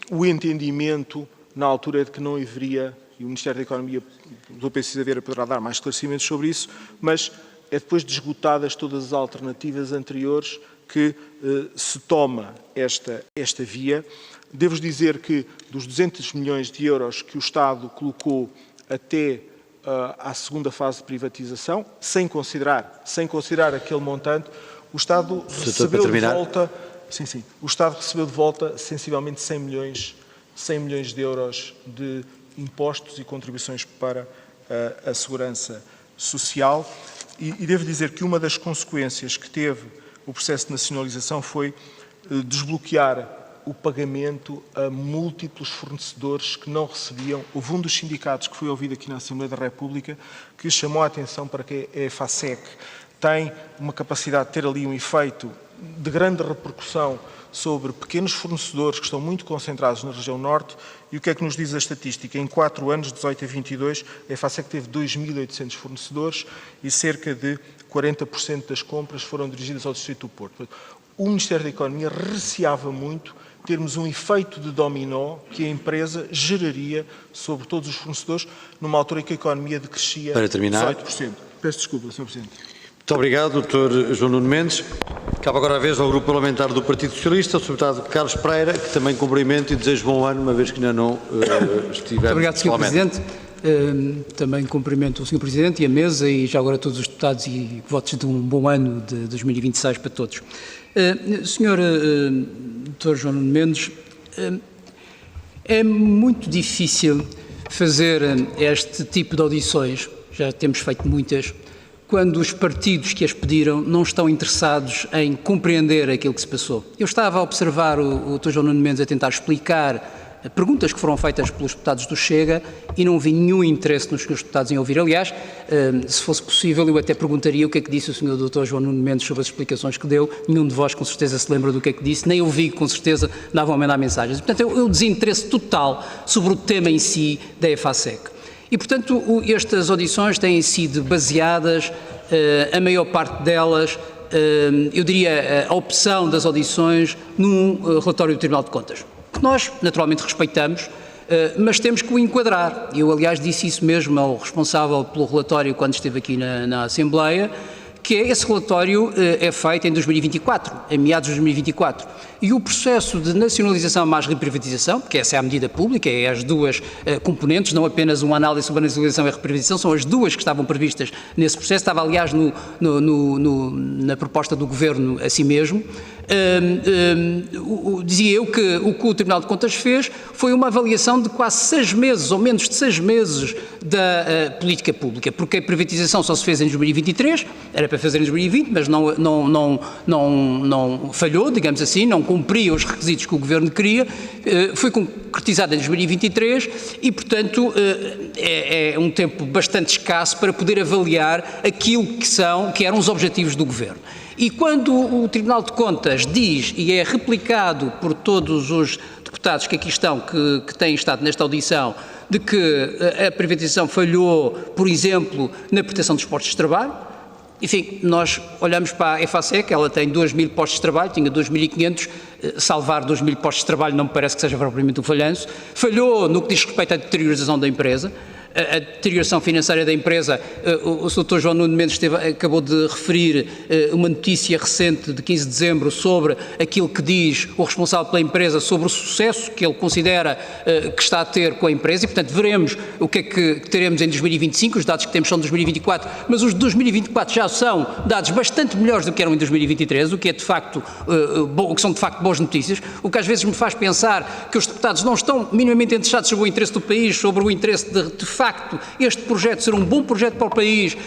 o entendimento na altura é de que não haveria, e o Ministério da Economia do PCV poderá dar mais esclarecimentos sobre isso, mas é depois de esgotadas todas as alternativas anteriores que se toma esta via. Devo dizer que dos 200 milhões de euros que o Estado colocou até à segunda fase de privatização, sem considerar aquele montante, o Estado recebeu de volta, o Estado recebeu de volta sensivelmente 100 milhões de euros de impostos e contribuições para a segurança social. E devo dizer que uma das consequências que teve o processo de nacionalização foi desbloquear o pagamento a múltiplos fornecedores que não recebiam. Houve um dos sindicatos que foi ouvido aqui na Assembleia da República que chamou a atenção para que a EFASEC tem uma capacidade de ter ali um efeito de grande repercussão sobre pequenos fornecedores que estão muito concentrados na região norte. E o que é que nos diz a estatística? Em 4 anos, de 18 a 22, a EFASEC teve 2.800 fornecedores e cerca de 40% das compras foram dirigidas ao Distrito do Porto. Portanto, o Ministério da Economia receava muito termos um efeito de dominó que a empresa geraria sobre todos os fornecedores numa altura em que a economia decrescia 18%. Peço desculpa, Sr. Presidente. Muito obrigado, Dr. João Nuno Mendes. Cabe agora a vez ao Grupo Parlamentar do Partido Socialista, o Sr. Deputado Carlos Pereira, que também cumprimento e desejo bom ano, uma vez que ainda não estiver. Muito obrigado, Sr. Presidente. Também cumprimento o Sr. Presidente e a mesa e já agora todos os deputados e votos de um bom ano de 2026 para todos. Sr. Dr. João Nuno Mendes, é muito difícil fazer este tipo de audições, já temos feito muitas, quando os partidos que as pediram não estão interessados em compreender aquilo que se passou. Eu estava a observar o Dr. João Nuno Mendes a tentar explicar perguntas que foram feitas pelos deputados do Chega e não vi nenhum interesse nos senhores deputados em ouvir. Aliás, se fosse possível, eu até perguntaria o que é que disse o Sr. Dr. João Nuno Mendes sobre as explicações que deu. Nenhum de vós, com certeza, se lembra do que é que disse, nem eu vi, com certeza, davam a mandar mensagens. Portanto, eu desinteresse total sobre o tema em si da EFASEC. E, portanto, estas audições têm sido baseadas, a maior parte delas, eu diria, a opção das audições num relatório do Tribunal de Contas, que nós naturalmente respeitamos, mas temos que o enquadrar. Eu, aliás, disse isso mesmo ao responsável pelo relatório quando esteve aqui na Assembleia, que esse relatório é feito em 2024, em meados de 2024. E o processo de nacionalização mais reprivatização, porque essa é a medida pública, é as duas componentes, não apenas uma análise sobre a nacionalização e a reprivatização, são as duas que estavam previstas nesse processo, estava aliás na proposta do Governo a si mesmo. Dizia eu que o Tribunal de Contas fez foi uma avaliação de quase 6 meses, ou menos de 6 meses, da política pública, porque a privatização só se fez em 2023, era para fazer em 2020, mas não falhou, digamos assim, não cumpria os requisitos que o Governo queria, foi concretizada em 2023 e, portanto, é um tempo bastante escasso para poder avaliar aquilo que eram os objetivos do Governo. E quando o Tribunal de Contas diz, e é replicado por todos os deputados que aqui estão, que têm estado nesta audição, de que a privatização falhou, por exemplo, na proteção dos postos de trabalho, enfim, nós olhamos para a EFASEC, ela tem 2.000 postos de trabalho, tinha 2.500, salvar 2.000 postos de trabalho não me parece que seja propriamente um falhanço, falhou no que diz respeito à deteriorização da empresa, a deterioração financeira da empresa. O Sr. João Nuno Mendes acabou de referir uma notícia recente de 15 de dezembro sobre aquilo que diz o responsável pela empresa sobre o sucesso que ele considera que está a ter com a empresa e, portanto, veremos o que é que teremos em 2025, os dados que temos são de 2024, mas os de 2024 já são dados bastante melhores do que eram em 2023, o que é de facto, o que são de facto boas notícias, o que às vezes me faz pensar que os deputados não estão minimamente interessados sobre o interesse do país, sobre o interesse de facto este projeto ser um bom projeto para o país,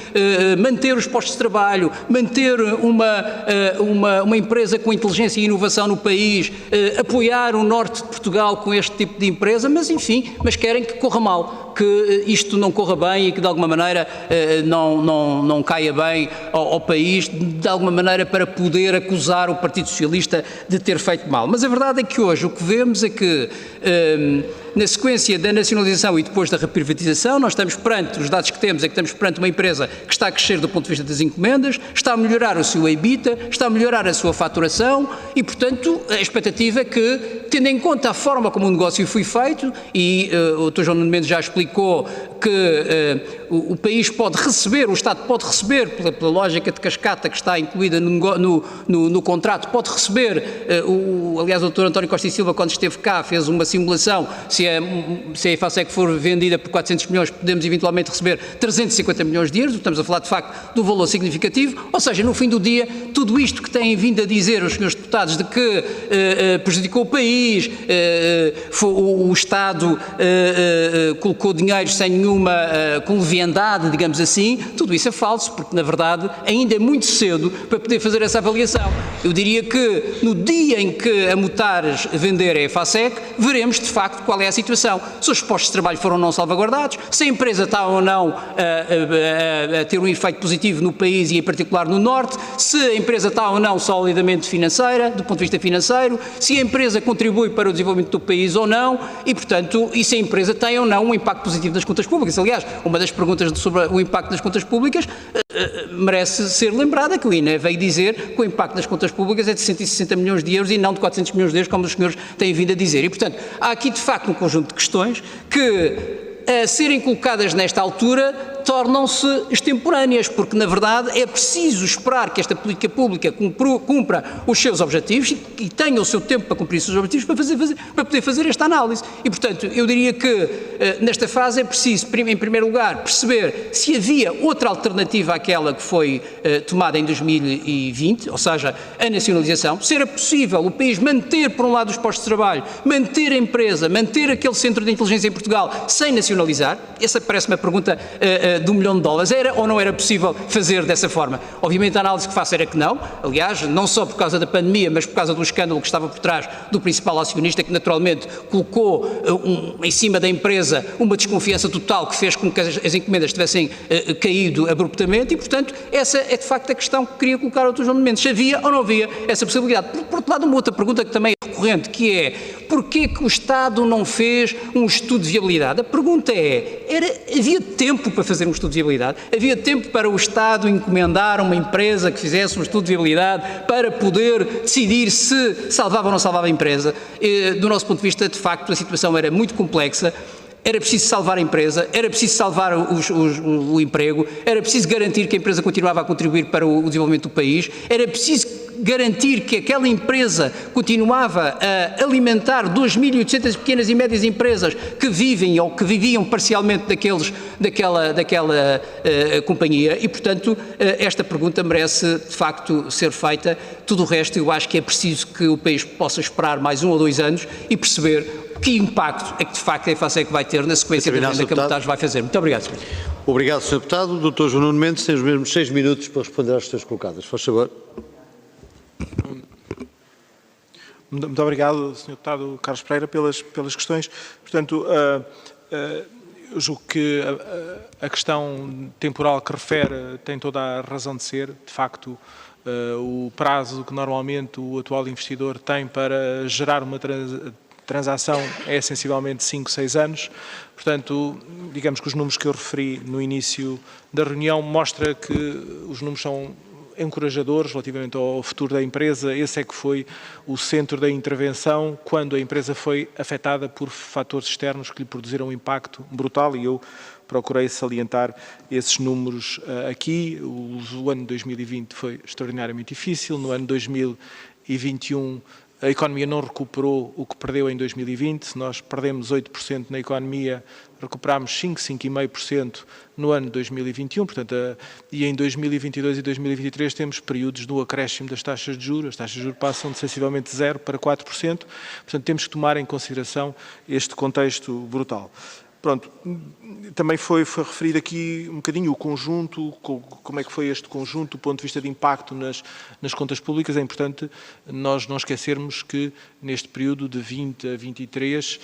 manter os postos de trabalho, manter uma empresa com inteligência e inovação no país, apoiar o norte de Portugal com este tipo de empresa, mas enfim, mas querem que corra mal, que isto não corra bem e que de alguma maneira não caia bem ao país, de alguma maneira para poder acusar o Partido Socialista de ter feito mal. Mas a verdade é que hoje o que vemos é que na sequência da nacionalização e depois da reprivatização, nós estamos perante, os dados que temos é que estamos perante uma empresa que está a crescer do ponto de vista das encomendas, está a melhorar o seu EBITDA, está a melhorar a sua faturação e, portanto, a expectativa é que, tendo em conta a forma como o negócio foi feito, e o Dr. João Nuno Mendes já explicou que o país pode receber, o Estado pode receber, pela lógica de cascata que está incluída no contrato, pode receber, aliás o Dr. António Costa e Silva, quando esteve cá, fez uma simulação, se a EFASEC for vendida por 400 milhões, podemos eventualmente receber 350 milhões de euros, estamos a falar de facto de um valor significativo, ou seja, no fim do dia, tudo isto que têm vindo a dizer os senhores deputados de que prejudicou o país, o Estado colocou dinheiro sem nenhuma com leviandade, digamos assim, tudo isso é falso, porque na verdade ainda é muito cedo para poder fazer essa avaliação. Eu diria que no dia em que a Mutares vender a EFASEC, veremos de facto qual é a situação, se os postos de trabalho foram ou não salvaguardados, se a empresa está ou não a ter um efeito positivo no país e em particular no Norte, se a empresa está ou não solidamente financeira, do ponto de vista financeiro, se a empresa contribui para o desenvolvimento do país ou não e, portanto, e se a empresa tem ou não um impacto positivo nas contas públicas. Aliás, uma das perguntas sobre o impacto das contas públicas merece ser lembrada, que o INE veio dizer que o impacto das contas públicas é de 160 milhões de euros e não de 400 milhões de euros, como os senhores têm vindo a dizer. E, portanto, há aqui, de facto, um conjunto de questões que, a serem colocadas nesta altura, tornam-se extemporâneas, porque, na verdade, é preciso esperar que esta política pública cumpra os seus objetivos e tenha o seu tempo para cumprir os seus objetivos para poder fazer esta análise. E, portanto, eu diria que, nesta fase, é preciso, em primeiro lugar, perceber se havia outra alternativa àquela que foi tomada em 2020, ou seja, a nacionalização, se era possível o país manter, por um lado, os postos de trabalho, manter a empresa, manter aquele centro de inteligência em Portugal, sem nacionalizar. Essa parece-me a pergunta de $1 milhão. Era ou não era possível fazer dessa forma? Obviamente a análise que faço era que não, aliás, não só por causa da pandemia, mas por causa do escândalo que estava por trás do principal acionista, que naturalmente colocou em cima da empresa uma desconfiança total que fez com que as encomendas tivessem caído abruptamente e, portanto, essa é de facto a questão que queria colocar ao Dr. João Nuno Mendes, se havia ou não havia essa possibilidade. Por outro lado, uma outra pergunta que também é recorrente, que é: porquê que o Estado não fez um estudo de viabilidade? A pergunta é, havia tempo para fazer um estudo de viabilidade? Havia tempo para o Estado encomendar uma empresa que fizesse um estudo de viabilidade para poder decidir se salvava ou não salvava a empresa? Do nosso ponto de vista, de facto, a situação era muito complexa. Era preciso salvar a empresa, era preciso salvar o emprego, era preciso garantir que a empresa continuava a contribuir para o desenvolvimento do país, era preciso garantir que aquela empresa continuava a alimentar 2.800 pequenas e médias empresas que vivem ou que viviam parcialmente daquela companhia e, portanto, esta pergunta merece de facto ser feita. Tudo o resto eu acho que é preciso que o país possa esperar mais 1 ou 2 anos e perceber que impacto é que de facto a EFASEC vai ter na sequência da venda que a Cabotage vai fazer. Muito obrigado, Sr. Obrigado, Sr. Deputado. O Dr. João Nuno Mendes tem os mesmos 6 minutos para responder às questões colocadas. Faz favor. Muito obrigado, Sr. Deputado Carlos Pereira, pelas questões. Portanto, eu julgo que a questão temporal que refere tem toda a razão de ser. De facto, o prazo que normalmente o atual investidor tem para gerar uma transação é sensivelmente 5, 6 anos. Portanto, digamos que os números que eu referi no início da reunião mostra que os números são encorajadores relativamente ao futuro da empresa. Esse é que foi o centro da intervenção quando a empresa foi afetada por fatores externos que lhe produziram um impacto brutal, e eu procurei salientar esses números aqui. O ano de 2020 foi extraordinariamente difícil. No ano de 2021 a economia não recuperou o que perdeu em 2020. Se nós perdemos 8% na economia, recuperámos 5,5% no ano de 2021. Portanto, e em 2022 e 2023 temos períodos do acréscimo das taxas de juros. As taxas de juros passam de sensivelmente 0% para 4%. Portanto, temos que tomar em consideração este contexto brutal. Pronto, também foi referido aqui um bocadinho o conjunto, como é que foi este conjunto do ponto de vista de impacto nas contas públicas. É importante nós não esquecermos que neste período de 20 a 23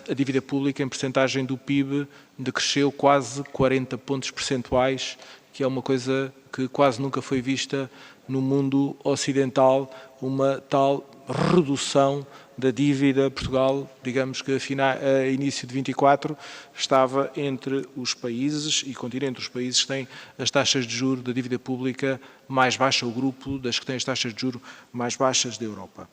a dívida pública em percentagem do PIB decresceu quase 40 pontos percentuais, que é uma coisa que quase nunca foi vista no mundo ocidental, uma tal redução da dívida. Portugal, digamos que a início de 24, estava entre os países e continua entre os países que têm as taxas de juros da dívida pública mais baixa, o grupo das que têm as taxas de juros mais baixas da Europa.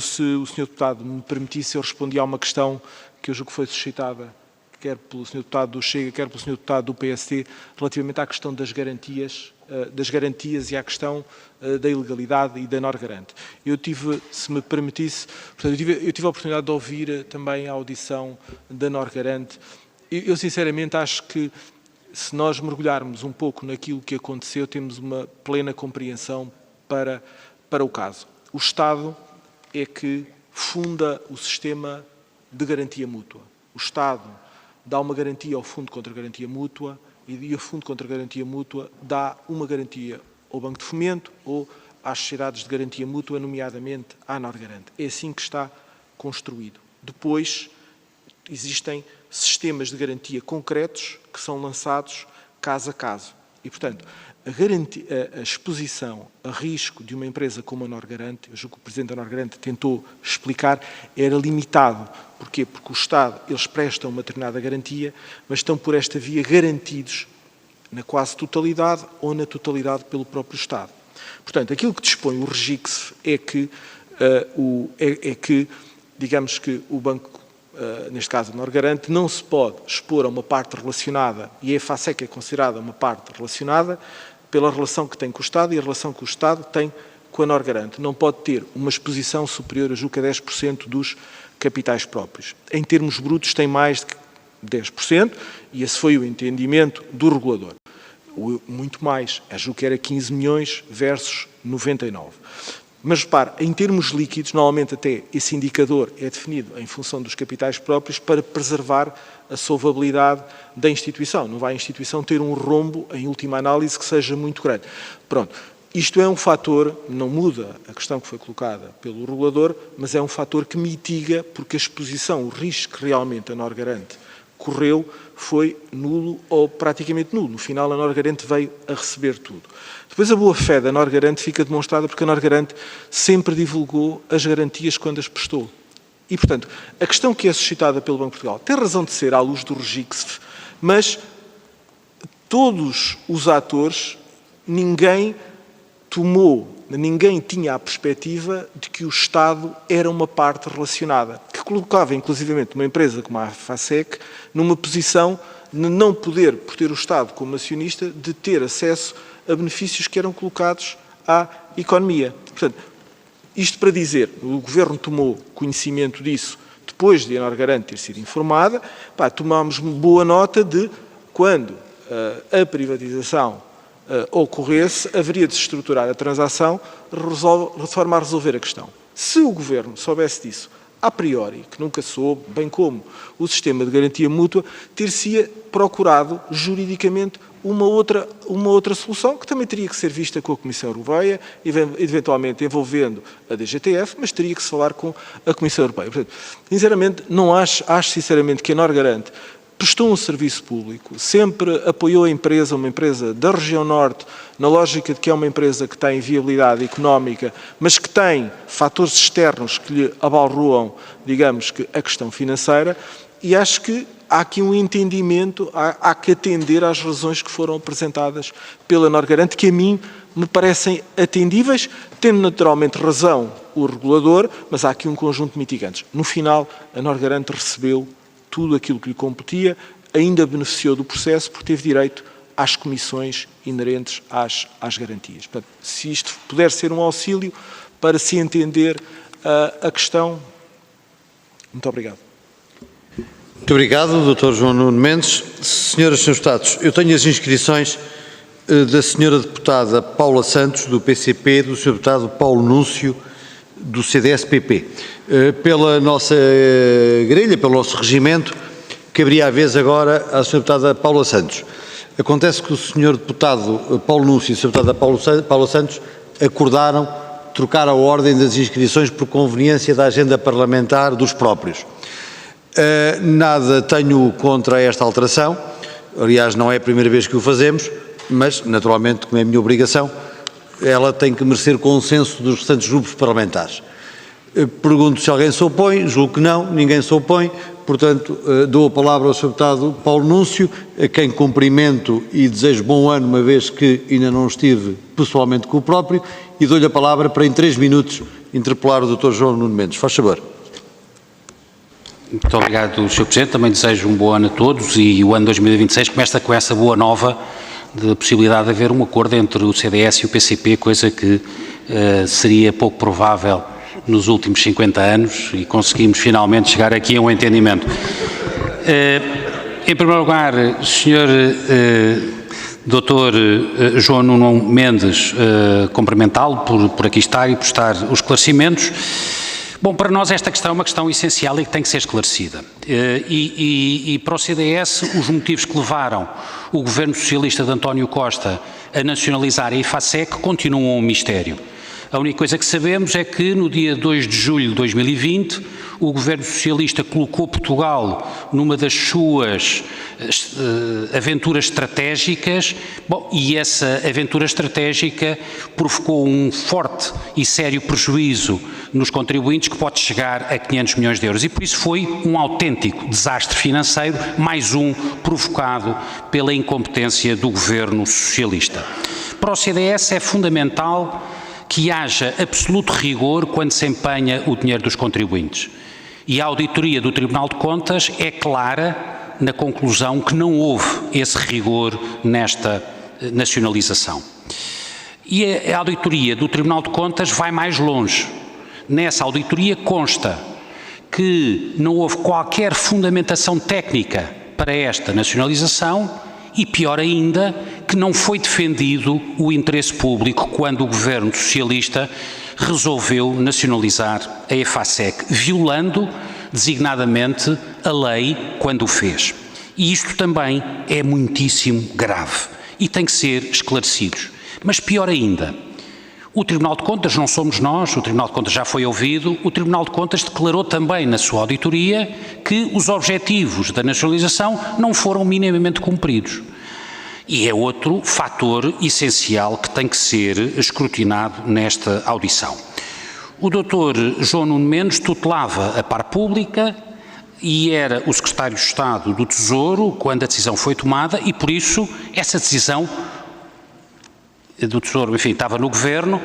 Se o Sr. Deputado me permitisse, eu respondia a uma questão que eu julgo que foi suscitada quer pelo Sr. Deputado do Chega, quer pelo Sr. Deputado do PSD, relativamente à questão das garantias e à questão da ilegalidade e da Norgarante. Eu tive, se me permitisse, portanto, eu tive a oportunidade de ouvir também a audição da Norgarante. Eu sinceramente acho que, se nós mergulharmos um pouco naquilo que aconteceu, temos uma plena compreensão para o caso. O Estado é que funda o sistema de garantia mútua. O Estado dá uma garantia ao Fundo contra Garantia Mútua e o Fundo contra Garantia Mútua dá uma garantia ao Banco de Fomento ou às sociedades de garantia mútua, nomeadamente à Norgarante. É assim que está construído. Depois, existem sistemas de garantia concretos que são lançados caso a caso. E, portanto, a exposição a risco de uma empresa como a Norgarante, eu julgo que o Presidente da Norgarante tentou explicar, era limitado. Porquê? Porque o Estado, eles prestam uma determinada garantia, mas estão por esta via garantidos na quase totalidade ou na totalidade pelo próprio Estado. Portanto, aquilo que dispõe o REGICSF é que, digamos que o banco, neste caso a Norgarante, não se pode expor a uma parte relacionada, e a EFASEC é considerada uma parte relacionada, pela relação que tem com o Estado e a relação que o Estado tem com a Norgarante. Não pode ter uma exposição superior, eu julgo que a 10% dos capitais próprios. Em termos brutos tem mais de 10%, e esse foi o entendimento do regulador. Muito mais, eu julgo que era 15 milhões versus 99. Mas repare, em termos líquidos, normalmente até esse indicador é definido em função dos capitais próprios para preservar a solvabilidade da instituição. Não vai a instituição ter um rombo, em última análise, que seja muito grande. Pronto. Isto é um fator, não muda a questão que foi colocada pelo regulador, mas é um fator que mitiga, porque a exposição, o risco que realmente a Norgarante correu foi nulo ou praticamente nulo. No final, a Norgarante veio a receber tudo. Depois, a boa-fé da Norgarante fica demonstrada porque a Norgarante sempre divulgou as garantias quando as prestou. E, portanto, a questão que é suscitada pelo Banco de Portugal tem razão de ser à luz do REGICSF, mas todos os atores, ninguém tinha a perspectiva de que o Estado era uma parte relacionada, que colocava inclusivamente uma empresa como a FASEC numa posição de não poder, por ter o Estado como acionista, de ter acesso a benefícios que eram colocados à economia. Portanto, isto para dizer, o Governo tomou conhecimento disso depois de a Norgarante ter sido informada, tomámos boa nota de quando a privatização ocorresse, haveria de se estruturar a transação de forma a resolver a questão. Se o Governo soubesse disso a priori, que nunca soube, bem como o sistema de garantia mútua, ter-se-ia procurado juridicamente uma outra solução, que também teria que ser vista com a Comissão Europeia, eventualmente envolvendo a DGTF, mas teria que se falar com a Comissão Europeia. Portanto, sinceramente, não acho sinceramente que a Norgarante prestou um serviço público, sempre apoiou a empresa, uma empresa da região norte, na lógica de que é uma empresa que tem viabilidade económica, mas que tem fatores externos que lhe abalroam, digamos, que a questão financeira, e acho que há aqui um entendimento, há que atender às razões que foram apresentadas pela Norgarante, que a mim me parecem atendíveis, tendo naturalmente razão o regulador, mas há aqui um conjunto de mitigantes. No final, a Norgarante recebeu tudo aquilo que lhe competia, ainda beneficiou do processo porque teve direito às comissões inerentes às garantias. Portanto, se isto puder ser um auxílio para se entender a questão, muito obrigado. Muito obrigado, Dr. João Nuno Mendes. Senhoras e senhores deputados, eu tenho as inscrições da senhora deputada Paula Santos, do PCP, do senhor deputado Paulo Núncio, do CDS-PP. Pela nossa grelha, pelo nosso regimento, caberia a vez agora à senhora deputada Paula Santos. Acontece que o senhor deputado Paulo Núncio e a senhora deputada Paula Santos acordaram trocar a ordem das inscrições por conveniência da agenda parlamentar dos próprios. Nada tenho contra esta alteração, aliás não é a primeira vez que o fazemos, mas naturalmente, como é a minha obrigação, ela tem que merecer consenso dos restantes grupos parlamentares. Pergunto se alguém se opõe, julgo que não, ninguém se opõe, portanto dou a palavra ao Sr. Deputado Paulo Núncio, a quem cumprimento e desejo bom ano, uma vez que ainda não estive pessoalmente com o próprio, e dou-lhe a palavra para em 3 minutos interpelar o Dr. João Nuno Mendes. Faz favor. Muito obrigado, Sr. Presidente. Também desejo um bom ano a todos e o ano 2026 começa com essa boa nova de possibilidade de haver um acordo entre o CDS e o PCP, coisa que seria pouco provável nos últimos 50 anos e conseguimos finalmente chegar aqui a um entendimento. Em primeiro lugar, Sr. Dr. João Nuno Mendes, cumprimentá-lo por aqui estar e por estar os esclarecimentos. Bom, para nós esta questão é uma questão essencial e que tem que ser esclarecida. E para o CDS, os motivos que levaram o governo socialista de António Costa a nacionalizar a IFASEC continuam um mistério. A única coisa que sabemos é que no dia 2 de julho de 2020 o governo socialista colocou Portugal numa das suas aventuras estratégicas, e essa aventura estratégica provocou um forte e sério prejuízo nos contribuintes que pode chegar a 500 milhões de euros e por isso foi um autêntico desastre financeiro, mais um provocado pela incompetência do governo socialista. Para o CDS é fundamental que haja absoluto rigor quando se empenha o dinheiro dos contribuintes. E a auditoria do Tribunal de Contas é clara na conclusão que não houve esse rigor nesta nacionalização. E a auditoria do Tribunal de Contas vai mais longe. Nessa auditoria consta que não houve qualquer fundamentação técnica para esta nacionalização e pior ainda, que não foi defendido o interesse público quando o governo socialista resolveu nacionalizar a EFASEC, violando designadamente a lei quando o fez. E isto também é muitíssimo grave e tem que ser esclarecido. Mas pior ainda, o Tribunal de Contas, não somos nós, o Tribunal de Contas já foi ouvido, o Tribunal de Contas declarou também na sua auditoria que os objetivos da nacionalização não foram minimamente cumpridos. E é outro fator essencial que tem que ser escrutinado nesta audição. O Dr. João Nuno Mendes tutelava a par pública e era o secretário de Estado do Tesouro quando a decisão foi tomada e, por isso, essa decisão do Tesouro, enfim, estava no Governo,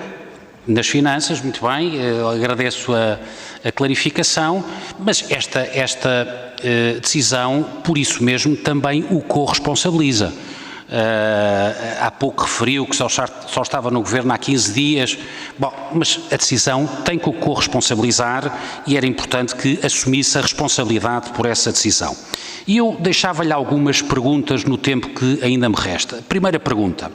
nas Finanças, muito bem, agradeço a clarificação, mas esta decisão, por isso mesmo, também o corresponsabiliza. Há pouco referiu que só estava no Governo há 15 dias. Bom, mas a decisão tem que o corresponsabilizar e era importante que assumisse a responsabilidade por essa decisão. E eu deixava-lhe algumas perguntas no tempo que ainda me resta. Primeira pergunta.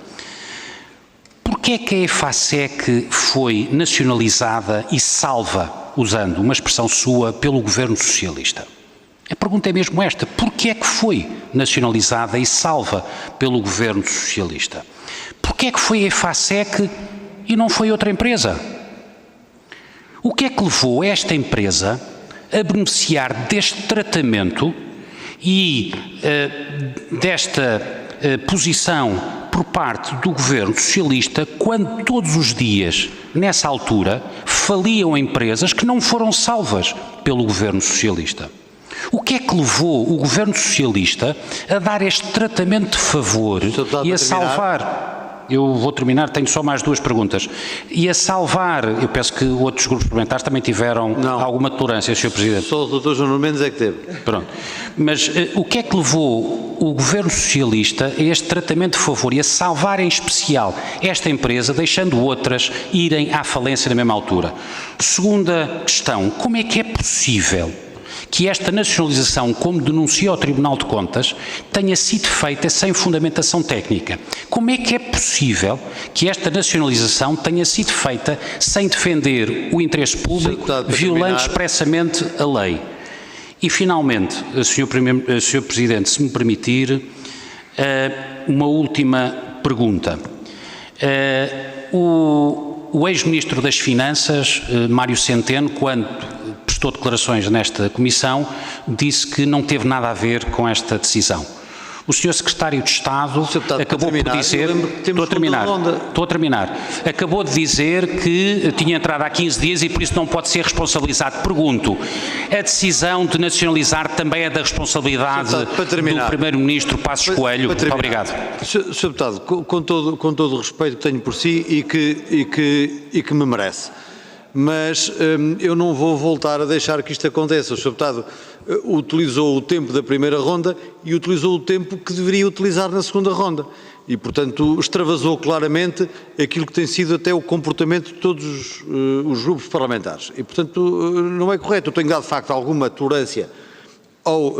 Porquê é que a EFASEC foi nacionalizada e salva, usando uma expressão sua, pelo Governo Socialista? A pergunta é mesmo esta, porquê é que foi nacionalizada e salva pelo Governo Socialista? Porquê é que foi a EFASEC e não foi outra empresa? O que é que levou esta empresa a beneficiar deste tratamento e desta posição por parte do Governo Socialista quando todos os dias, nessa altura, faliam empresas que não foram salvas pelo Governo Socialista? O que é que levou o Governo Socialista a dar este tratamento de favor e a salvar? Eu vou terminar, tenho só mais duas perguntas. E a salvar, eu penso que outros grupos parlamentares também tiveram alguma tolerância, Sr. Presidente. Só o Dr. João Nuno Mendes é que teve. Pronto. Mas o que é que levou o Governo Socialista a este tratamento de favor e a salvar em especial esta empresa, deixando outras irem à falência na mesma altura? Segunda questão, como é que é possível que esta nacionalização, como denuncia o Tribunal de Contas, tenha sido feita sem fundamentação técnica? Como é que é possível que esta nacionalização tenha sido feita sem defender o interesse público, violando expressamente a lei? E, finalmente, Sr. Presidente, se me permitir, uma última pergunta. O ex-Ministro das Finanças, Mário Centeno, quando prestou declarações nesta comissão, disse que não teve nada a ver com esta decisão. O Sr. Secretário de Estado acabou por dizer... Estou a terminar. Acabou de dizer que tinha entrado há 15 dias e por isso não pode ser responsabilizado. Pergunto, a decisão de nacionalizar também é da responsabilidade do Primeiro-Ministro Passos Coelho? Muito obrigado. Sr. Deputado, com todo o respeito que tenho por si e que me merece, mas eu não vou voltar a deixar que isto aconteça. O Sr. Deputado utilizou o tempo da primeira ronda e utilizou o tempo que deveria utilizar na segunda ronda. E, portanto, extravasou claramente aquilo que tem sido até o comportamento de todos os grupos parlamentares. E, portanto, não é correto. Eu tenho dado, de facto, alguma tolerância ao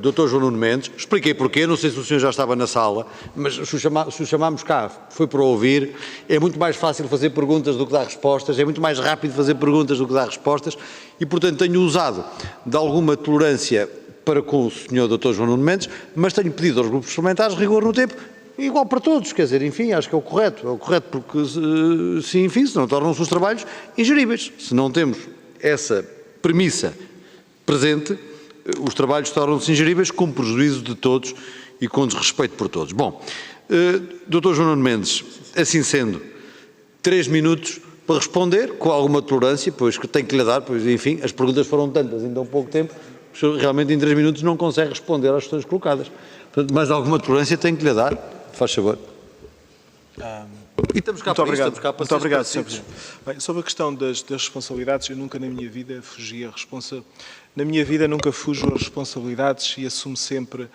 Dr. João Nuno Mendes. Expliquei porquê, não sei se o senhor já estava na sala, mas se o chamámos cá foi para ouvir. É muito mais fácil fazer perguntas do que dar respostas, é muito mais rápido fazer perguntas do que dar respostas e, portanto, tenho usado de alguma tolerância para com o senhor Dr. João Nuno Mendes, mas tenho pedido aos grupos parlamentares rigor no tempo, igual para todos, quer dizer, enfim, acho que é o correto porque, se não tornam-se os trabalhos ingeríveis. Se não temos essa premissa presente, os trabalhos tornam-se ingeríveis com prejuízo de todos e com desrespeito por todos. Bom, Dr. João Nuno Mendes, assim sendo, 3 minutos para responder, com alguma tolerância, pois que tenho que lhe dar, pois enfim, as perguntas foram tantas em tão pouco tempo, o senhor realmente em 3 minutos não consegue responder às questões colocadas. Portanto, mais alguma tolerância tenho que lhe dar, faz favor. E estamos cá para isso, estamos cá para Muito obrigado, Sr. Presidente. Bem, sobre a questão das responsabilidades, eu nunca na minha vida fugi a responsabilidades. Na minha vida nunca fujo as responsabilidades e assumo sempre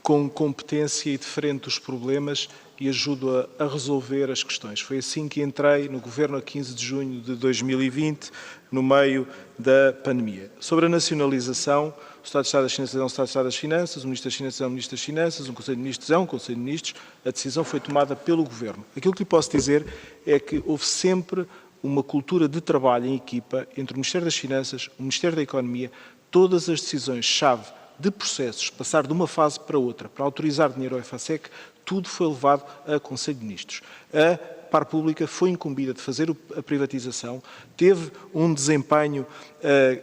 com competência e de frente dos problemas e ajudo a resolver as questões. Foi assim que entrei no Governo a 15 de junho de 2020, no meio da pandemia. Sobre a nacionalização, o Estado de Estado das Finanças é um Estado de Estado das Finanças, o Ministro das Finanças é um Ministro das Finanças, um Conselho de Ministros é um Conselho de Ministros, a decisão foi tomada pelo Governo. Aquilo que lhe posso dizer é que houve sempre uma cultura de trabalho em equipa entre o Ministério das Finanças, o Ministério da Economia, todas as decisões-chave de processos, passar de uma fase para outra, para autorizar dinheiro ao EFASEC, tudo foi levado a Conselho de Ministros. A Par Pública foi incumbida de fazer a privatização, teve um desempenho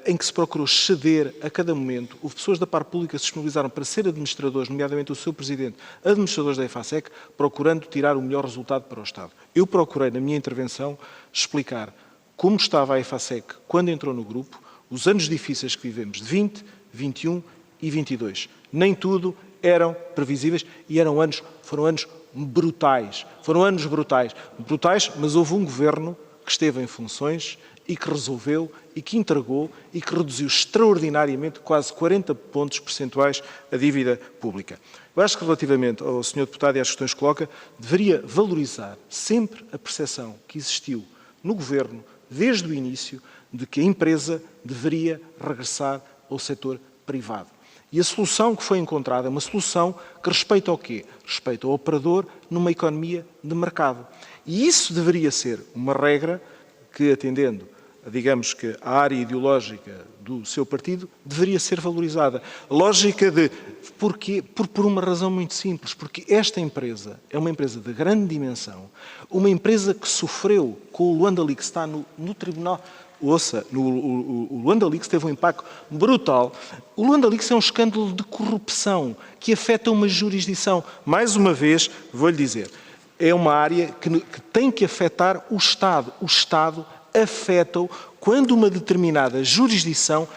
em que se procurou ceder a cada momento. Houve pessoas da Par Pública que se disponibilizaram para ser administradores, nomeadamente o seu Presidente, administradores da EFASEC, procurando tirar o melhor resultado para o Estado. Eu procurei, na minha intervenção, explicar como estava a EFASEC quando entrou no grupo, os anos difíceis que vivemos, de 20, 21 e 22. Nem tudo eram previsíveis e foram anos brutais. Foram anos brutais. Brutais, mas houve um governo que esteve em funções e que resolveu e que entregou e que reduziu extraordinariamente, quase 40 pontos percentuais, a dívida pública. Eu acho que, relativamente ao Sr. Deputado e às questões que coloca, deveria valorizar sempre a percepção que existiu no governo, desde o início, de que a empresa deveria regressar ao setor privado. E a solução que foi encontrada é uma solução que respeita ao quê? Respeita ao operador numa economia de mercado. E isso deveria ser uma regra que, atendendo, digamos que a área ideológica do seu partido, deveria ser valorizada. Lógica de... Porquê? Por uma razão muito simples. Porque esta empresa é uma empresa de grande dimensão, uma empresa que sofreu com o Luanda Leaks, está no tribunal... Ouça, o Luanda Leaks teve um impacto brutal. O Luanda Leaks é um escândalo de corrupção que afeta uma jurisdição. Mais uma vez, vou-lhe dizer, é uma área que tem que afetar o Estado. O Estado afeta-o quando uma determinada jurisdição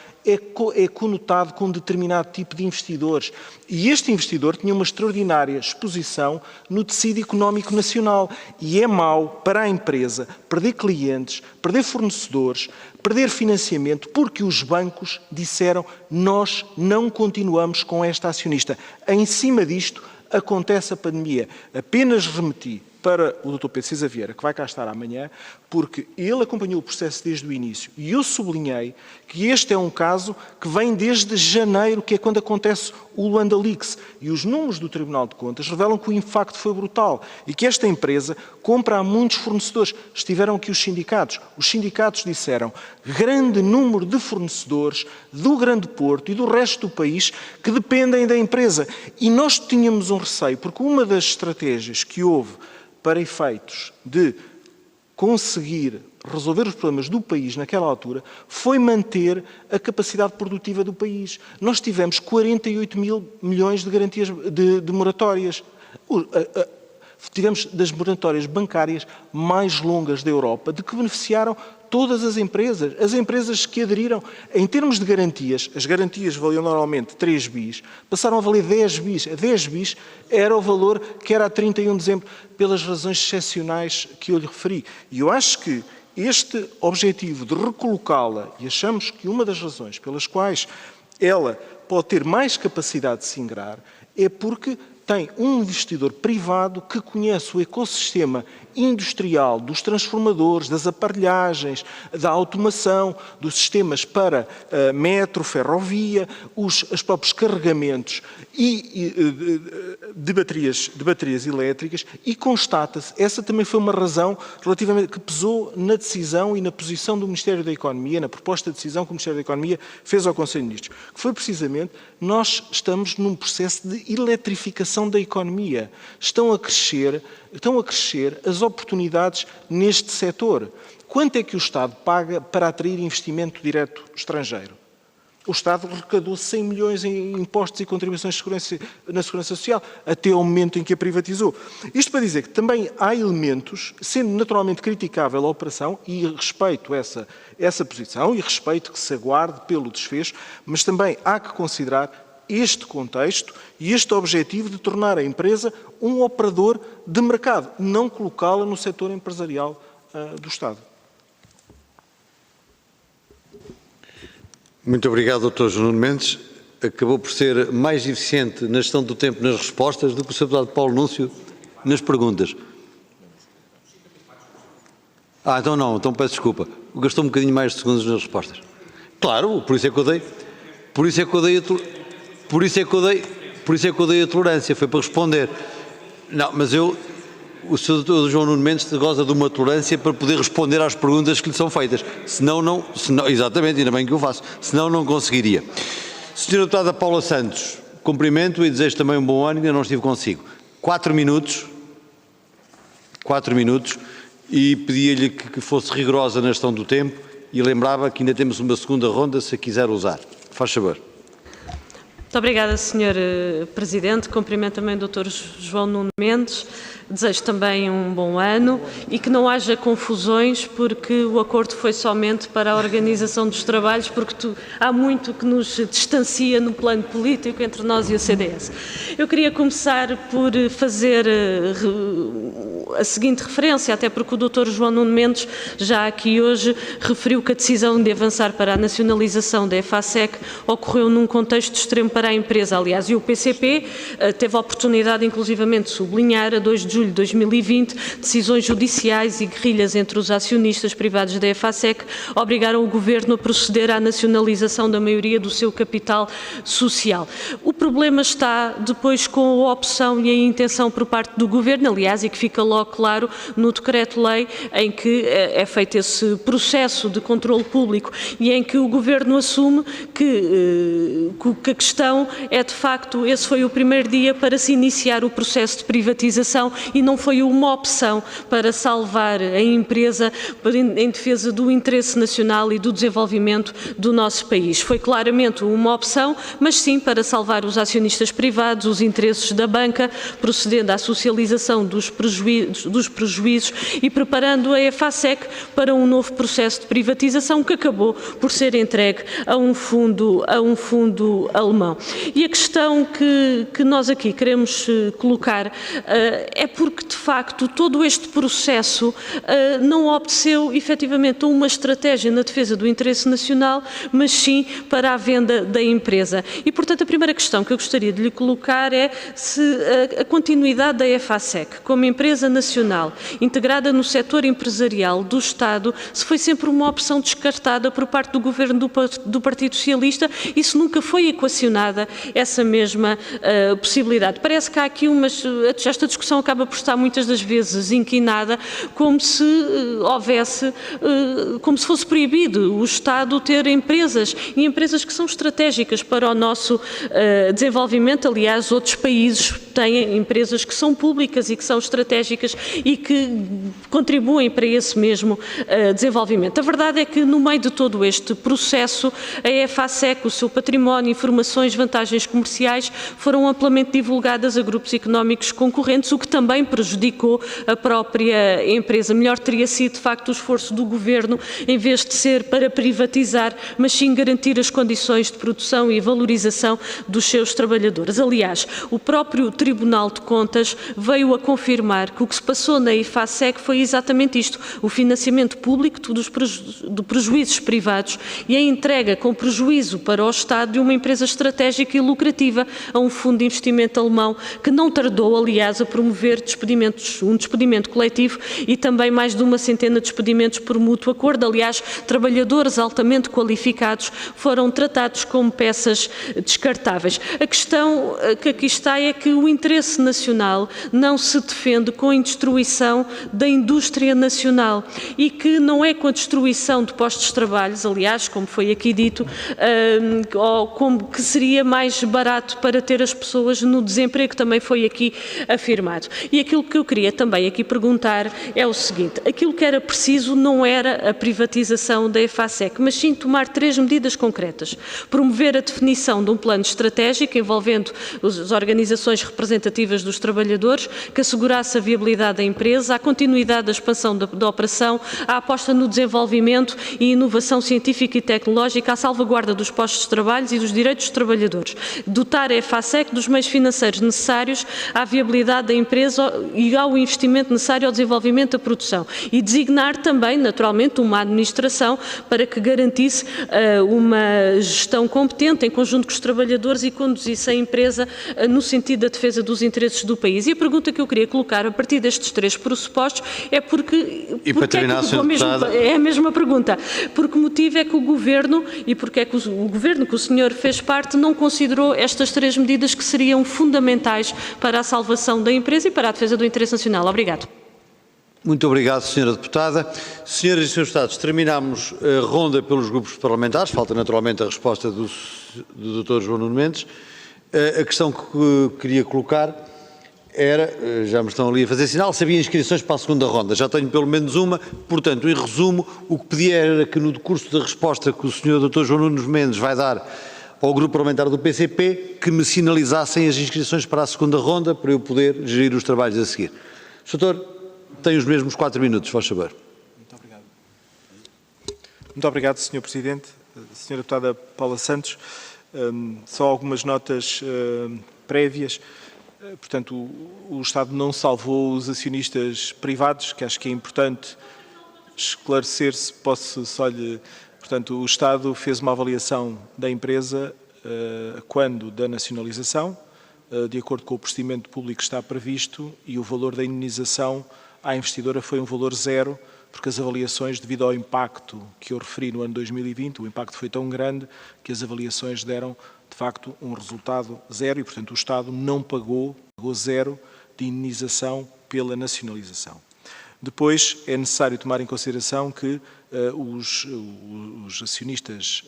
é conotado com um determinado tipo de investidores. E este investidor tinha uma extraordinária exposição no tecido económico nacional. E é mau para a empresa perder clientes, perder fornecedores, perder financiamento, porque os bancos disseram: nós não continuamos com esta acionista. Em cima disto, acontece a pandemia. Apenas remeti para o Dr. Pedro Cisa Vieira, que vai cá estar amanhã, porque ele acompanhou o processo desde o início. E eu sublinhei que este é um caso que vem desde janeiro, que é quando acontece o Luanda Leaks. E os números do Tribunal de Contas revelam que o impacto foi brutal e que esta empresa compra a muitos fornecedores. Estiveram aqui os sindicatos. Os sindicatos disseram grande número de fornecedores do Grande Porto e do resto do país que dependem da empresa. E nós tínhamos um receio, porque uma das estratégias que houve para efeitos de conseguir resolver os problemas do país naquela altura foi manter a capacidade produtiva do país. Nós tivemos 48 mil milhões de garantias de moratórias. Tivemos das moratórias bancárias mais longas da Europa, de que beneficiaram todas as empresas que aderiram. Em termos de garantias, as garantias valiam normalmente 3 bis, passaram a valer 10 bis. 10 bis era o valor que era a 31 de dezembro, pelas razões excepcionais que eu lhe referi. E eu acho que este objetivo de recolocá-la, e achamos que uma das razões pelas quais ela pode ter mais capacidade de se ingrar, é porque tem um investidor privado que conhece o ecossistema industrial dos transformadores, das aparelhagens, da automação, dos sistemas para metro, ferrovia, os próprios carregamentos de baterias elétricas, e constata-se, essa também foi uma razão relativamente que pesou na decisão e na posição do Ministério da Economia, na proposta de decisão que o Ministério da Economia fez ao Conselho de Ministros, que foi precisamente, nós estamos num processo de eletrificação da economia. Estão a crescer as oportunidades neste setor. Quanto é que o Estado paga para atrair investimento direto estrangeiro? O Estado arrecadou 100 milhões em impostos e contribuições na Segurança Social, até ao momento em que a privatizou. Isto para dizer que também há elementos, sendo naturalmente criticável a operação, e respeito essa posição, e respeito que se aguarde pelo desfecho, mas também há que considerar este contexto e este objetivo de tornar a empresa um operador de mercado, não colocá-la no setor empresarial do Estado. Muito obrigado, Dr. João Nuno Mendes. acabou por ser mais eficiente na gestão do tempo nas respostas do que o Sr. Deputado Paulo Núncio nas perguntas. Então não, então peço desculpa. Gastou um bocadinho mais de segundos nas respostas. Claro, por isso é que eu dei a tolerância, foi para responder. Não, mas o Sr. Dr. João Nuno Mendes goza de uma tolerância para poder responder às perguntas que lhe são feitas. Senão, exatamente, ainda bem que eu faço, senão não conseguiria. Sra. Deputada Paula Santos, cumprimento e desejo também um bom ano, ainda não estive consigo. 4 minutos, e pedia-lhe que fosse rigorosa na gestão do tempo e lembrava que ainda temos uma segunda ronda se a quiser usar. Faz favor. Muito obrigada, Sr. Presidente. Cumprimento também o Dr. João Nuno Mendes. Desejo também um bom ano e que não haja confusões, porque o acordo foi somente para a organização dos trabalhos, porque há muito que nos distancia no plano político entre nós e o CDS. Eu queria começar por fazer a seguinte referência, até porque o Dr. João Nuno Mendes já aqui hoje referiu que a decisão de avançar para a nacionalização da EFASEC ocorreu num contexto extremo para a empresa. Aliás, e o PCP teve a oportunidade, inclusivamente, de sublinhar a 2 de julho de 2020, decisões judiciais e guerrilhas entre os acionistas privados da EFASEC obrigaram o Governo a proceder à nacionalização da maioria do seu capital social. O problema está depois com a opção e a intenção por parte do Governo, aliás, e que fica logo claro no decreto-lei em que é feito esse processo de controle público e em que o Governo assume que a questão é, de facto, esse foi o primeiro dia para se iniciar o processo de privatização e não foi uma opção para salvar a empresa em defesa do interesse nacional e do desenvolvimento do nosso país. Foi claramente uma opção, mas sim para salvar os acionistas privados, os interesses da banca, procedendo à socialização dos prejuízos e preparando a EFASEC para um novo processo de privatização que acabou por ser entregue a um fundo alemão. E a questão que nós aqui queremos colocar é porque, de facto, todo este processo não obedeceu efetivamente a uma estratégia na defesa do interesse nacional, mas sim para a venda da empresa. E, portanto, a primeira questão que eu gostaria de lhe colocar é se a continuidade da EFASEC como empresa nacional, integrada no setor empresarial do Estado, se foi sempre uma opção descartada por parte do Governo do Partido Socialista e se nunca foi equacionada essa mesma possibilidade. Parece que há aqui esta discussão acaba por estar muitas das vezes inquinada como se como se fosse proibido o Estado ter empresas e empresas que são estratégicas para o nosso desenvolvimento. Aliás, outros países têm empresas que são públicas e que são estratégicas e que contribuem para esse mesmo desenvolvimento. A verdade é que no meio de todo este processo, a EFASEC, o seu património, informações, vantagens comerciais foram amplamente divulgadas a grupos económicos concorrentes, o que também prejudicou a própria empresa. Melhor teria sido, de facto, o esforço do Governo, em vez de ser para privatizar, mas sim garantir as condições de produção e valorização dos seus trabalhadores. Aliás, o próprio Tribunal de Contas veio a confirmar que o que se passou na EFASEC foi exatamente isto, o financiamento público de prejuízos privados e a entrega com prejuízo para o Estado de uma empresa estratégica e lucrativa a um fundo de investimento alemão que não tardou, aliás, a promover um despedimento coletivo e também mais de uma centena de despedimentos por mútuo acordo. Aliás, trabalhadores altamente qualificados foram tratados como peças descartáveis. A questão que aqui está é que o interesse nacional não se defende com a destruição da indústria nacional e que não é com a destruição de postos de trabalho, aliás, como foi aqui dito, ou como que seria mais barato para ter as pessoas no desemprego, também foi aqui afirmado. E aquilo que eu queria também aqui perguntar é o seguinte: aquilo que era preciso não era a privatização da EFASEC, mas sim tomar 3 medidas concretas. Promover a definição de um plano estratégico envolvendo as organizações representativas dos trabalhadores, que assegurasse a viabilidade rentabilidade da empresa, à continuidade da expansão da operação, à aposta no desenvolvimento e inovação científica e tecnológica, à salvaguarda dos postos de trabalho e dos direitos dos trabalhadores, dotar a EFASEC dos meios financeiros necessários à viabilidade da empresa e ao investimento necessário ao desenvolvimento da produção e designar também, naturalmente, uma administração para que garantisse uma gestão competente em conjunto com os trabalhadores e conduzisse a empresa no sentido da defesa dos interesses do país. E a pergunta que eu queria colocar a partir destes três pressupostos é é a mesma pergunta. Por que motivo é que o Governo e porque é que o Governo que o senhor fez parte não considerou estas três medidas que seriam fundamentais para a salvação da empresa e para a defesa do interesse nacional? Obrigado. Muito obrigado, Sra. Deputada. Senhoras e Srs. Deputados, terminamos a ronda pelos grupos parlamentares. Falta naturalmente a resposta do Dr. João Nuno Mendes. A questão que queria colocar era, já me estão ali a fazer sinal, se havia inscrições para a segunda ronda. Já tenho pelo menos uma, portanto, em resumo, o que pedia era que no decurso da resposta que o Sr. Dr. João Nuno Mendes vai dar ao grupo parlamentar do PCP, que me sinalizassem as inscrições para a segunda ronda, para eu poder gerir os trabalhos a seguir. Doutor, tem os mesmos 4 minutos, faz favor. Muito obrigado. Muito obrigado, Sr. Presidente. Sra. Deputada Paula Santos, só algumas notas prévias. Portanto, o Estado não salvou os acionistas privados, que acho que é importante esclarecer-se. Portanto, o Estado fez uma avaliação da empresa quando da nacionalização, de acordo com o procedimento público que está previsto, e o valor da indenização à investidora foi um valor zero, porque as avaliações, devido ao impacto que eu referi no ano 2020, o impacto foi tão grande que as avaliações deram, de facto, um resultado zero e, portanto, o Estado não pagou zero de indenização pela nacionalização. Depois, é necessário tomar em consideração que os acionistas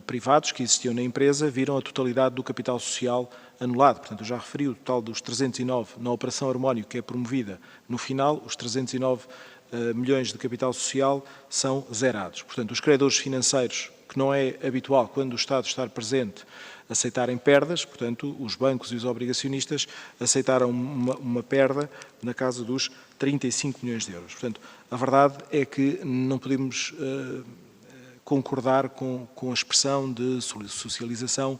privados que existiam na empresa viram a totalidade do capital social anulado. Portanto, eu já referi o total dos 309 na Operação Harmónio, que é promovida. No final, os 309 milhões de capital social são zerados. Portanto, os credores financeiros, que não é habitual, quando o Estado está presente, aceitarem perdas, portanto, os bancos e os obrigacionistas aceitaram uma perda na casa dos 35 milhões de euros. Portanto, a verdade é que não podemos concordar com a expressão de socialização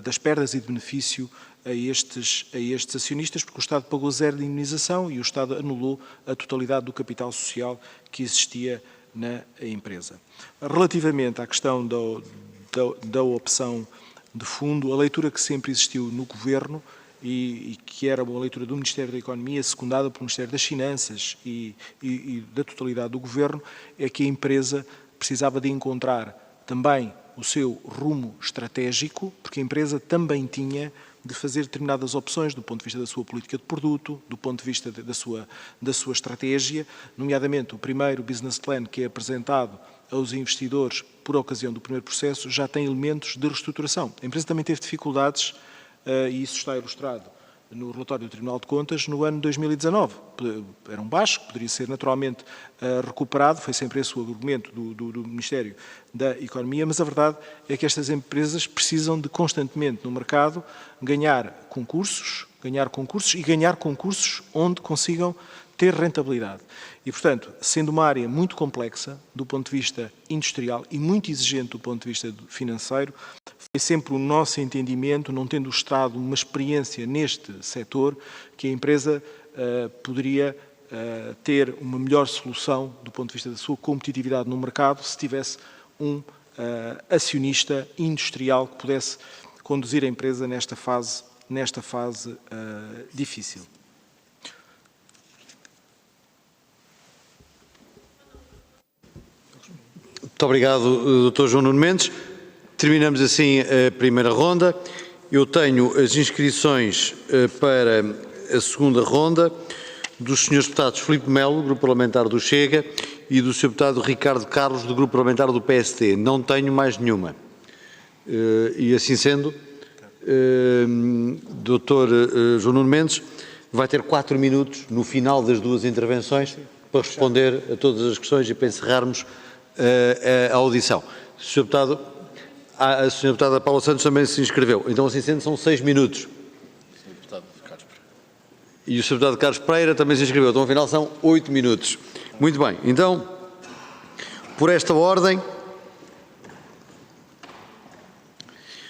das perdas e de benefício a estes acionistas, porque o Estado pagou zero de indenização e o Estado anulou a totalidade do capital social que existia na empresa. Relativamente à questão da opção de fundo, a leitura que sempre existiu no Governo e que era uma leitura do Ministério da Economia, secundada pelo Ministério das Finanças e da totalidade do Governo, é que a empresa precisava de encontrar também o seu rumo estratégico, porque a empresa também tinha de fazer determinadas opções do ponto de vista da sua política de produto, do ponto de vista da sua estratégia, nomeadamente o primeiro business plan que é apresentado aos investidores por ocasião do primeiro processo já tem elementos de reestruturação. A empresa também teve dificuldades, e isso está ilustrado no relatório do Tribunal de Contas, no ano 2019. Era um baixo, poderia ser naturalmente recuperado, foi sempre esse o argumento do Ministério da Economia, mas a verdade é que estas empresas precisam de constantemente no mercado ganhar concursos e ganhar concursos onde consigam ter rentabilidade. E, portanto, sendo uma área muito complexa do ponto de vista industrial e muito exigente do ponto de vista financeiro, foi sempre o nosso entendimento, não tendo o Estado uma experiência neste setor, que a empresa poderia ter uma melhor solução do ponto de vista da sua competitividade no mercado se tivesse um acionista industrial que pudesse conduzir a empresa nesta fase difícil. Muito obrigado, Dr. João Nuno Mendes. Terminamos assim a primeira ronda. Eu tenho as inscrições para a segunda ronda dos Srs. Deputados Filipe Melo, Grupo Parlamentar do Chega, e do Sr. Deputado Ricardo Carlos, do Grupo Parlamentar do PSD. Não tenho mais nenhuma. E assim sendo, Dr. João Nuno Mendes vai ter 4 minutos no final das duas intervenções para responder a todas as questões e para encerrarmos a audição. Sr. Deputado, a Sra. Deputada Paula Santos também se inscreveu. Então, assim sendo, são 6 minutos. E o Sr. Deputado Carlos Pereira também se inscreveu. Então, afinal, são 8 minutos. Muito bem. Então, por esta ordem,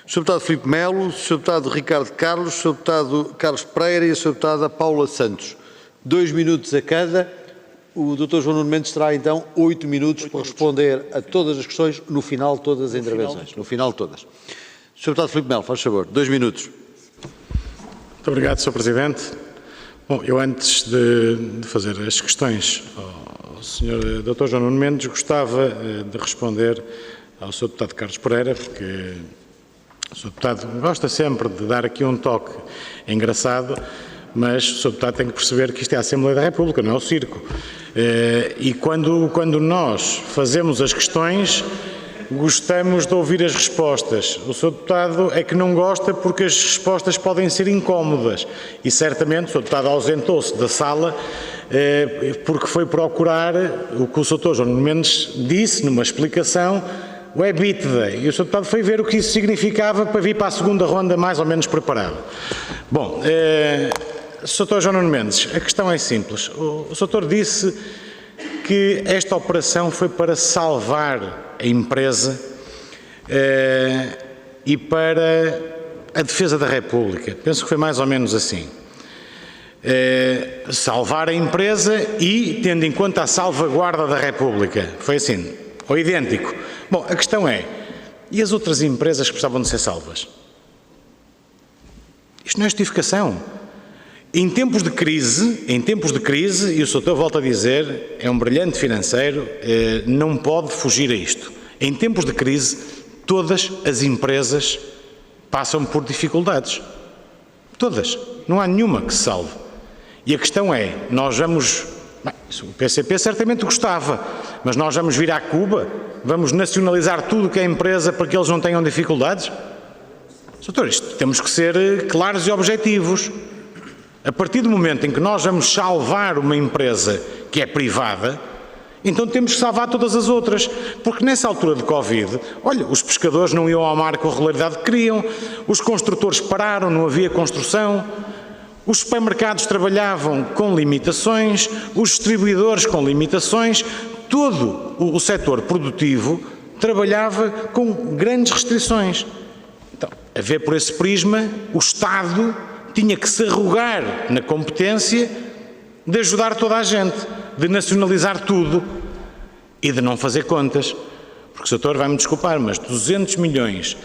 o Sr. Deputado Filipe Melo, o Sr. Deputado Ricardo Carlos, o Sr. Deputado Carlos Pereira e a Sra. Deputada Paula Santos. 2 minutos a cada. O Dr. João Nuno Mendes terá, então, 8 minutos para responder a todas as questões no final de todas as intervenções. No final de todas. Sr. Deputado Filipe Melo, faz favor. 2 minutos. Muito obrigado, Sr. Presidente. Bom, eu antes de fazer as questões ao Sr. Dr. João Nuno Mendes, gostava de responder ao Sr. Deputado Carlos Pereira, porque o Sr. Deputado gosta sempre de dar aqui um toque engraçado, mas o Sr. Deputado tem que perceber que isto é a Assembleia da República, não é o circo. E quando nós fazemos as questões, gostamos de ouvir as respostas. O Sr. Deputado é que não gosta porque as respostas podem ser incómodas e certamente o Sr. Deputado ausentou-se da sala porque foi procurar o que o Sr. João Nuno Mendes disse numa explicação, o EBITDA, e o Sr. Deputado foi ver o que isso significava para vir para a segunda ronda mais ou menos preparado. Bom, Sr. João Nuno Mendes, a questão é simples. O Sr. disse que esta operação foi para salvar a empresa e para a defesa da República. Penso que foi mais ou menos assim. Salvar a empresa e tendo em conta a salvaguarda da República. Foi assim, ou idêntico. Bom, a questão é, e as outras empresas que precisavam de ser salvas? Isto não é justificação. Em tempos de crise, e o Sr. volta a dizer, é um brilhante financeiro, não pode fugir a isto. Em tempos de crise, todas as empresas passam por dificuldades. Todas. Não há nenhuma que se salve. E a questão é, nós vamos... Bem, o PCP certamente gostava, mas nós vamos vir à Cuba? Vamos nacionalizar tudo o que é empresa para que eles não tenham dificuldades? Sr. isto temos que ser claros e objetivos. A partir do momento em que nós vamos salvar uma empresa que é privada, então temos que salvar todas as outras, porque nessa altura de Covid, olha, os pescadores não iam ao mar com a regularidade que queriam, os construtores pararam, não havia construção, os supermercados trabalhavam com limitações, os distribuidores com limitações, todo o setor produtivo trabalhava com grandes restrições. Então, a ver por esse prisma, o Estado tinha que se arrogar na competência de ajudar toda a gente, de nacionalizar tudo e de não fazer contas. Porque o Sr. vai-me desculpar, mas 200 milhões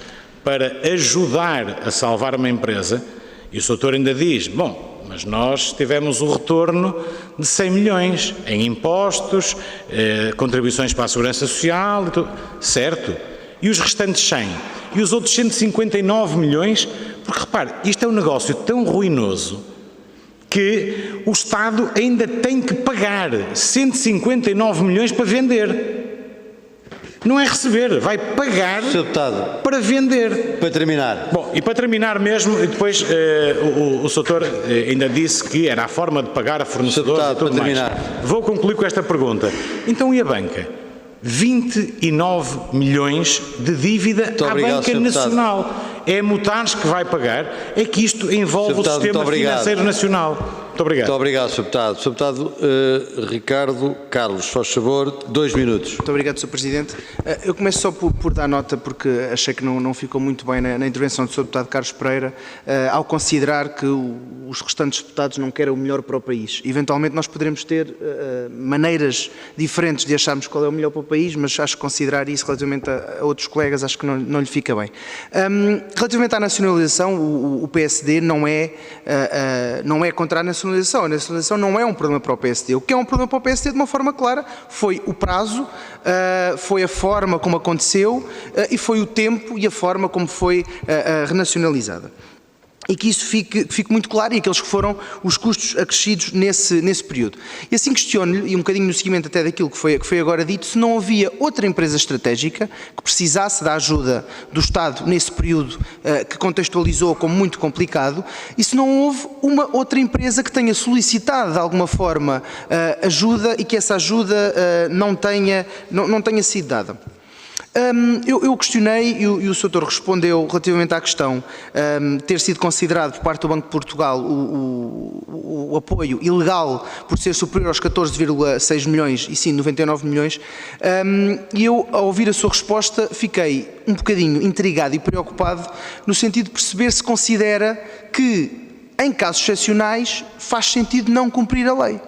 para ajudar a salvar uma empresa, e o Sr. ainda diz, bom, mas nós tivemos o retorno de 100 milhões em impostos, contribuições para a Segurança Social, certo? E os restantes 100? E os outros 159 milhões? Porque, repare, isto é um negócio tão ruinoso que o Estado ainda tem que pagar 159 milhões para vender. Não é receber, vai pagar para vender. Para terminar. Bom, e para terminar mesmo, e depois o Sr. ainda disse que era a forma de pagar a fornecedores e tudo mais. Vou concluir com esta pergunta. Então e a banca? 29 milhões de dívida à Banca Nacional. É a Mutares que vai pagar, é que isto envolve o sistema financeiro nacional. Muito obrigado. Muito obrigado, Sr. Deputado. Sr. Deputado Ricardo Carlos, faz favor, 2 minutos. Muito obrigado, Sr. Presidente. Eu começo só por dar nota, porque achei que não ficou muito bem na intervenção do Sr. Deputado Carlos Pereira, ao considerar que os restantes deputados não querem o melhor para o país. Eventualmente nós poderemos ter maneiras diferentes de acharmos qual é o melhor para o país, mas acho que considerar isso relativamente a outros colegas, acho que não lhe fica bem. Relativamente à nacionalização, o PSD não é contra a nacionalização. A nacionalização não é um problema para o PSD. O que é um problema para o PSD, de uma forma clara, foi o prazo, foi a forma como aconteceu e foi o tempo e a forma como foi renacionalizada. E que isso fique muito claro, e aqueles que foram os custos acrescidos nesse período. E assim questiono-lhe, e um bocadinho no seguimento até daquilo que foi agora dito, se não havia outra empresa estratégica que precisasse da ajuda do Estado nesse período que contextualizou como muito complicado, e se não houve uma outra empresa que tenha solicitado de alguma forma ajuda e que essa ajuda não tenha sido dada. Eu questionei e o Sr. Doutor respondeu relativamente à questão ter sido considerado por parte do Banco de Portugal o apoio ilegal por ser superior aos 14,6 milhões e sim 99 milhões e eu, ao ouvir a sua resposta, fiquei um bocadinho intrigado e preocupado no sentido de perceber se considera que, em casos excepcionais, faz sentido não cumprir a lei.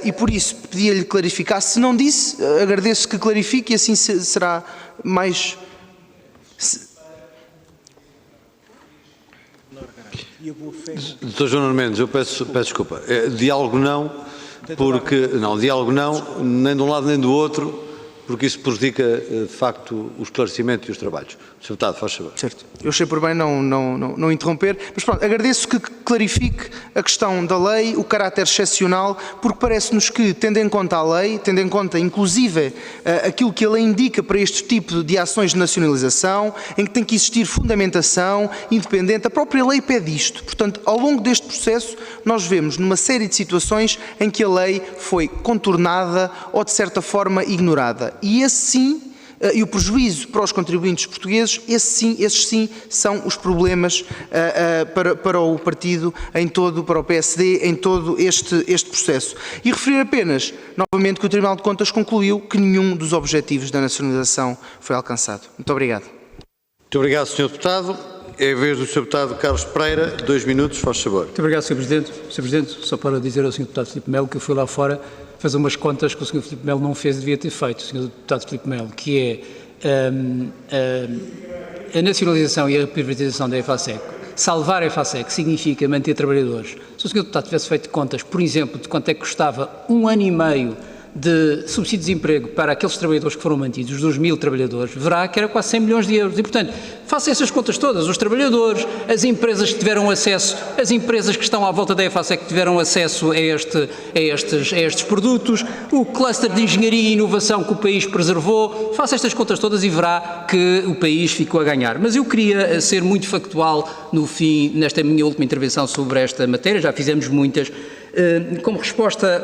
E por isso pedia-lhe que clarificasse. Se não disse, agradeço que clarifique e assim será mais... Dr. João Nuno Mendes, eu peço desculpa. Diálogo não, porque... Não, diálogo não, nem de um lado nem do outro, porque isso prejudica, de facto, o esclarecimento e os trabalhos. Sr. Deputado, faz favor. Certo. Eu achei por bem não interromper, mas pronto, agradeço que clarifique a questão da lei, o caráter excepcional, porque parece-nos que, tendo em conta a lei, tendo em conta, inclusive, aquilo que a lei indica para este tipo de ações de nacionalização, em que tem que existir fundamentação independente, a própria lei pede isto. Portanto, ao longo deste processo, nós vemos numa série de situações em que a lei foi contornada ou, de certa forma, ignorada. E esse sim, e o prejuízo para os contribuintes portugueses, esses sim são os problemas para o partido em todo, para o PSD, em todo este processo. E referir apenas, novamente, que o Tribunal de Contas concluiu que nenhum dos objetivos da nacionalização foi alcançado. Muito obrigado. Muito obrigado, Sr. Deputado. É a vez do Sr. Deputado Carlos Pereira. 2 minutos, faz favor. Muito obrigado, Sr. Presidente. Sr. Presidente, só para dizer ao Sr. Deputado Filipe Melo que eu fui lá fora fazer umas contas que o Sr. Filipe Melo não fez e devia ter feito, o Sr. Deputado Filipe Melo, que é a nacionalização e a privatização da EFASEC. Salvar a EFASEC significa manter trabalhadores. Se o Sr. Deputado tivesse feito contas, por exemplo, de quanto é que custava 1 ano e meio de subsídio de desemprego para aqueles trabalhadores que foram mantidos, os 2.000 trabalhadores, verá que era quase 100 milhões de euros. E, portanto, faça essas contas todas, os trabalhadores, as empresas que tiveram acesso, as empresas que estão à volta da EFASEC que tiveram acesso a estes produtos, o cluster de engenharia e inovação que o país preservou, faça estas contas todas e verá que o país ficou a ganhar. Mas eu queria ser muito factual no fim, nesta minha última intervenção sobre esta matéria, já fizemos muitas, como resposta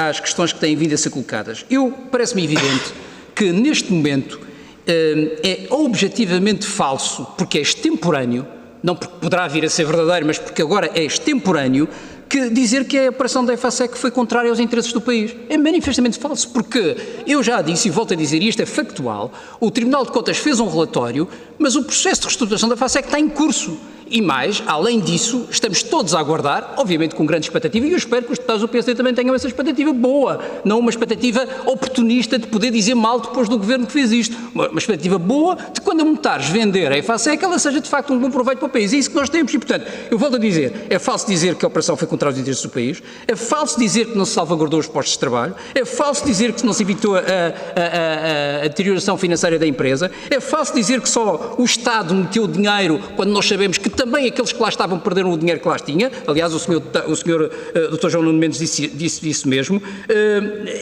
às questões que têm vindo a ser colocadas. Parece-me evidente que neste momento é objetivamente falso, porque é extemporâneo, não porque poderá vir a ser verdadeiro, mas porque agora é extemporâneo, que dizer que a operação da EFASEC foi contrária aos interesses do país. É manifestamente falso, porque eu já disse e volto a dizer, e isto é factual, o Tribunal de Contas fez um relatório, mas o processo de reestruturação da EFASEC está em curso. E mais, além disso, estamos todos a aguardar, obviamente com grande expectativa, e eu espero que os deputados do PSD também tenham essa expectativa boa, não uma expectativa oportunista de poder dizer mal depois do governo que fez isto. Uma expectativa boa de quando a montares vender a EFASEC, ela seja de facto um bom proveito para o país. É isso que nós temos. E, portanto, eu volto a dizer, é falso dizer que a operação foi contra os interesses do país, é falso dizer que não se salvaguardou os postos de trabalho, é falso dizer que não se evitou a deterioração financeira da empresa, é falso dizer que só o Estado meteu dinheiro quando nós sabemos que também aqueles que lá estavam perderam o dinheiro que lá tinha. Aliás, o senhor Dr. João Nuno Mendes disse isso mesmo.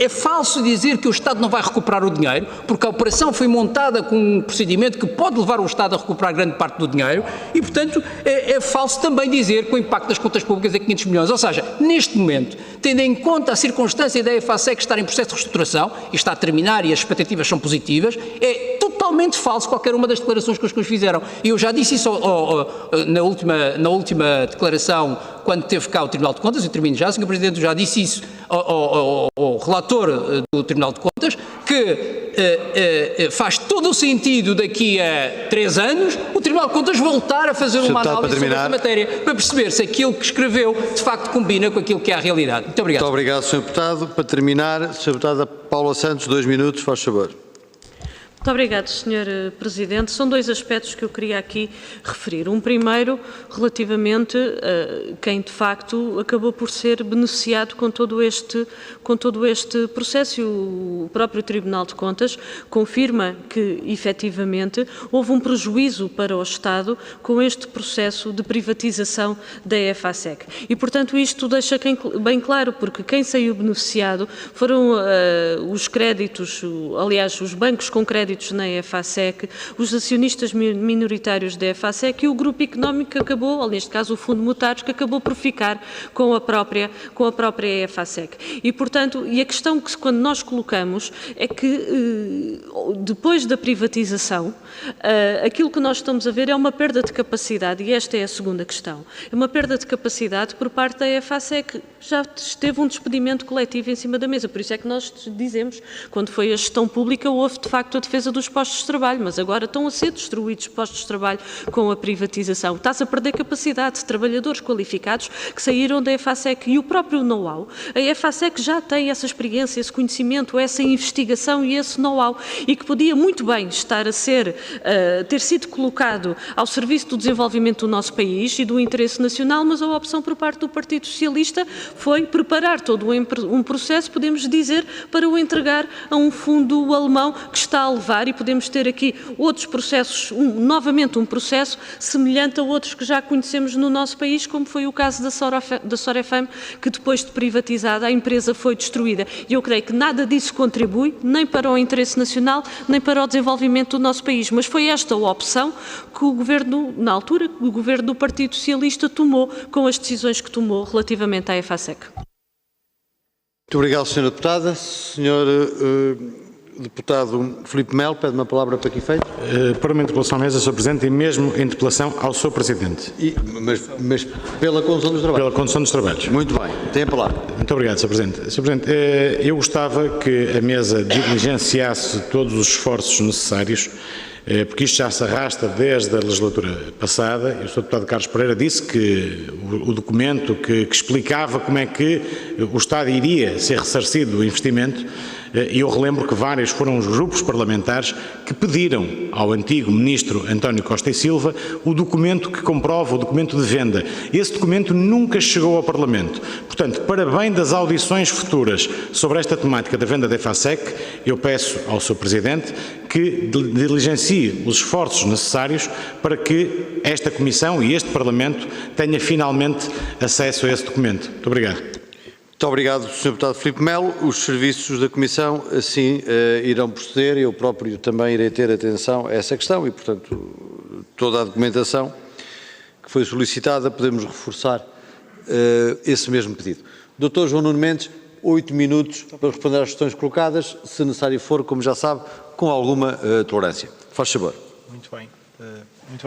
É falso dizer que o Estado não vai recuperar o dinheiro, porque a operação foi montada com um procedimento que pode levar o Estado a recuperar grande parte do dinheiro e, portanto, é falso também dizer que o impacto das contas públicas é 500 milhões. Ou seja, neste momento, tendo em conta a circunstância da EFASEC estar em processo de reestruturação e está a terminar e as expectativas são positivas, é totalmente falso qualquer uma das declarações que os senhores fizeram. E eu já disse isso na última declaração, quando teve cá o Tribunal de Contas, e termino já, Sr. Presidente, eu já disse isso ao relator do Tribunal de Contas, que faz todo o sentido daqui a 3 anos o Tribunal de Contas voltar a fazer uma análise sobre esta matéria, para perceber se aquilo que escreveu de facto combina com aquilo que é a realidade. Muito obrigado. Muito obrigado, Sr. Deputado. Para terminar, Sra. Deputada Paula Santos, 2 minutos, faz favor. Muito obrigado, Sr. Presidente. São 2 aspectos que eu queria aqui referir. Um primeiro, relativamente a quem de facto acabou por ser beneficiado com todo este processo. E o próprio Tribunal de Contas confirma que, efetivamente, houve um prejuízo para o Estado com este processo de privatização da EFASEC. E, portanto, isto deixa bem claro, porque quem saiu beneficiado foram os créditos, aliás, os bancos com créditos na EFASEC, os acionistas minoritários da EFASEC e o grupo económico que acabou, ou neste caso o Fundo Monetário, que acabou por ficar com a própria EFASEC. E, portanto, a questão que quando nós colocamos é que depois da privatização, aquilo que nós estamos a ver é uma perda de capacidade, e esta é a segunda questão. É uma perda de capacidade por parte da EFASEC. Já esteve um despedimento coletivo em cima da mesa, por isso é que nós dizemos, quando foi a gestão pública, houve de facto a defesa dos postos de trabalho, mas agora estão a ser destruídos postos de trabalho com a privatização. Está-se a perder capacidade de trabalhadores qualificados que saíram da EFASEC e o próprio know-how. A EFASEC já tem essa experiência, esse conhecimento, essa investigação e esse know-how, e que podia muito bem estar a ser, ter sido colocado ao serviço do desenvolvimento do nosso país e do interesse nacional, mas a opção por parte do Partido Socialista foi preparar todo um processo, podemos dizer, para o entregar a um fundo alemão que está a levar, e podemos ter aqui outros processos, novamente um processo semelhante a outros que já conhecemos no nosso país, como foi o caso da Sorefam, que depois de privatizada a empresa foi destruída. E eu creio que nada disso contribui nem para o interesse nacional, nem para o desenvolvimento do nosso país. Mas foi esta a opção que o Governo, na altura, o Governo do Partido Socialista tomou com as decisões que tomou relativamente à EFASEC. Muito obrigado, Sra. Deputada. Sr. Deputado Filipe Melo, pede uma palavra para que efeito? Para uma interpelação à mesa, Sr. Presidente, e mesmo interpelação ao Sr. Presidente. Mas pela condução dos trabalhos? Pela condução dos trabalhos. Muito bem. Tem a palavra. Muito obrigado, Sr. Presidente. Sr. Presidente, eu gostava que a mesa diligenciasse todos os esforços necessários, porque isto já se arrasta desde a legislatura passada. O Sr. Deputado Carlos Pereira disse que o documento que explicava como é que o Estado iria ser ressarcido do investimento, e eu relembro que vários foram os grupos parlamentares que pediram ao antigo Ministro António Costa e Silva o documento que comprova o documento de venda. Esse documento nunca chegou ao Parlamento. Portanto, para bem das audições futuras sobre esta temática da venda da EFASEC, eu peço ao Sr. Presidente que diligencie os esforços necessários para que esta Comissão e este Parlamento tenha finalmente acesso a esse documento. Muito obrigado. Muito obrigado, Sr. Deputado Filipe Melo. Os serviços da Comissão assim irão proceder. Eu próprio também irei ter atenção a essa questão e, portanto, toda a documentação que foi solicitada, podemos reforçar esse mesmo pedido. Dr. João Nuno Mendes, 8 minutos para responder às questões colocadas, se necessário for, como já sabe, com alguma tolerância. Faz favor. Muito bem,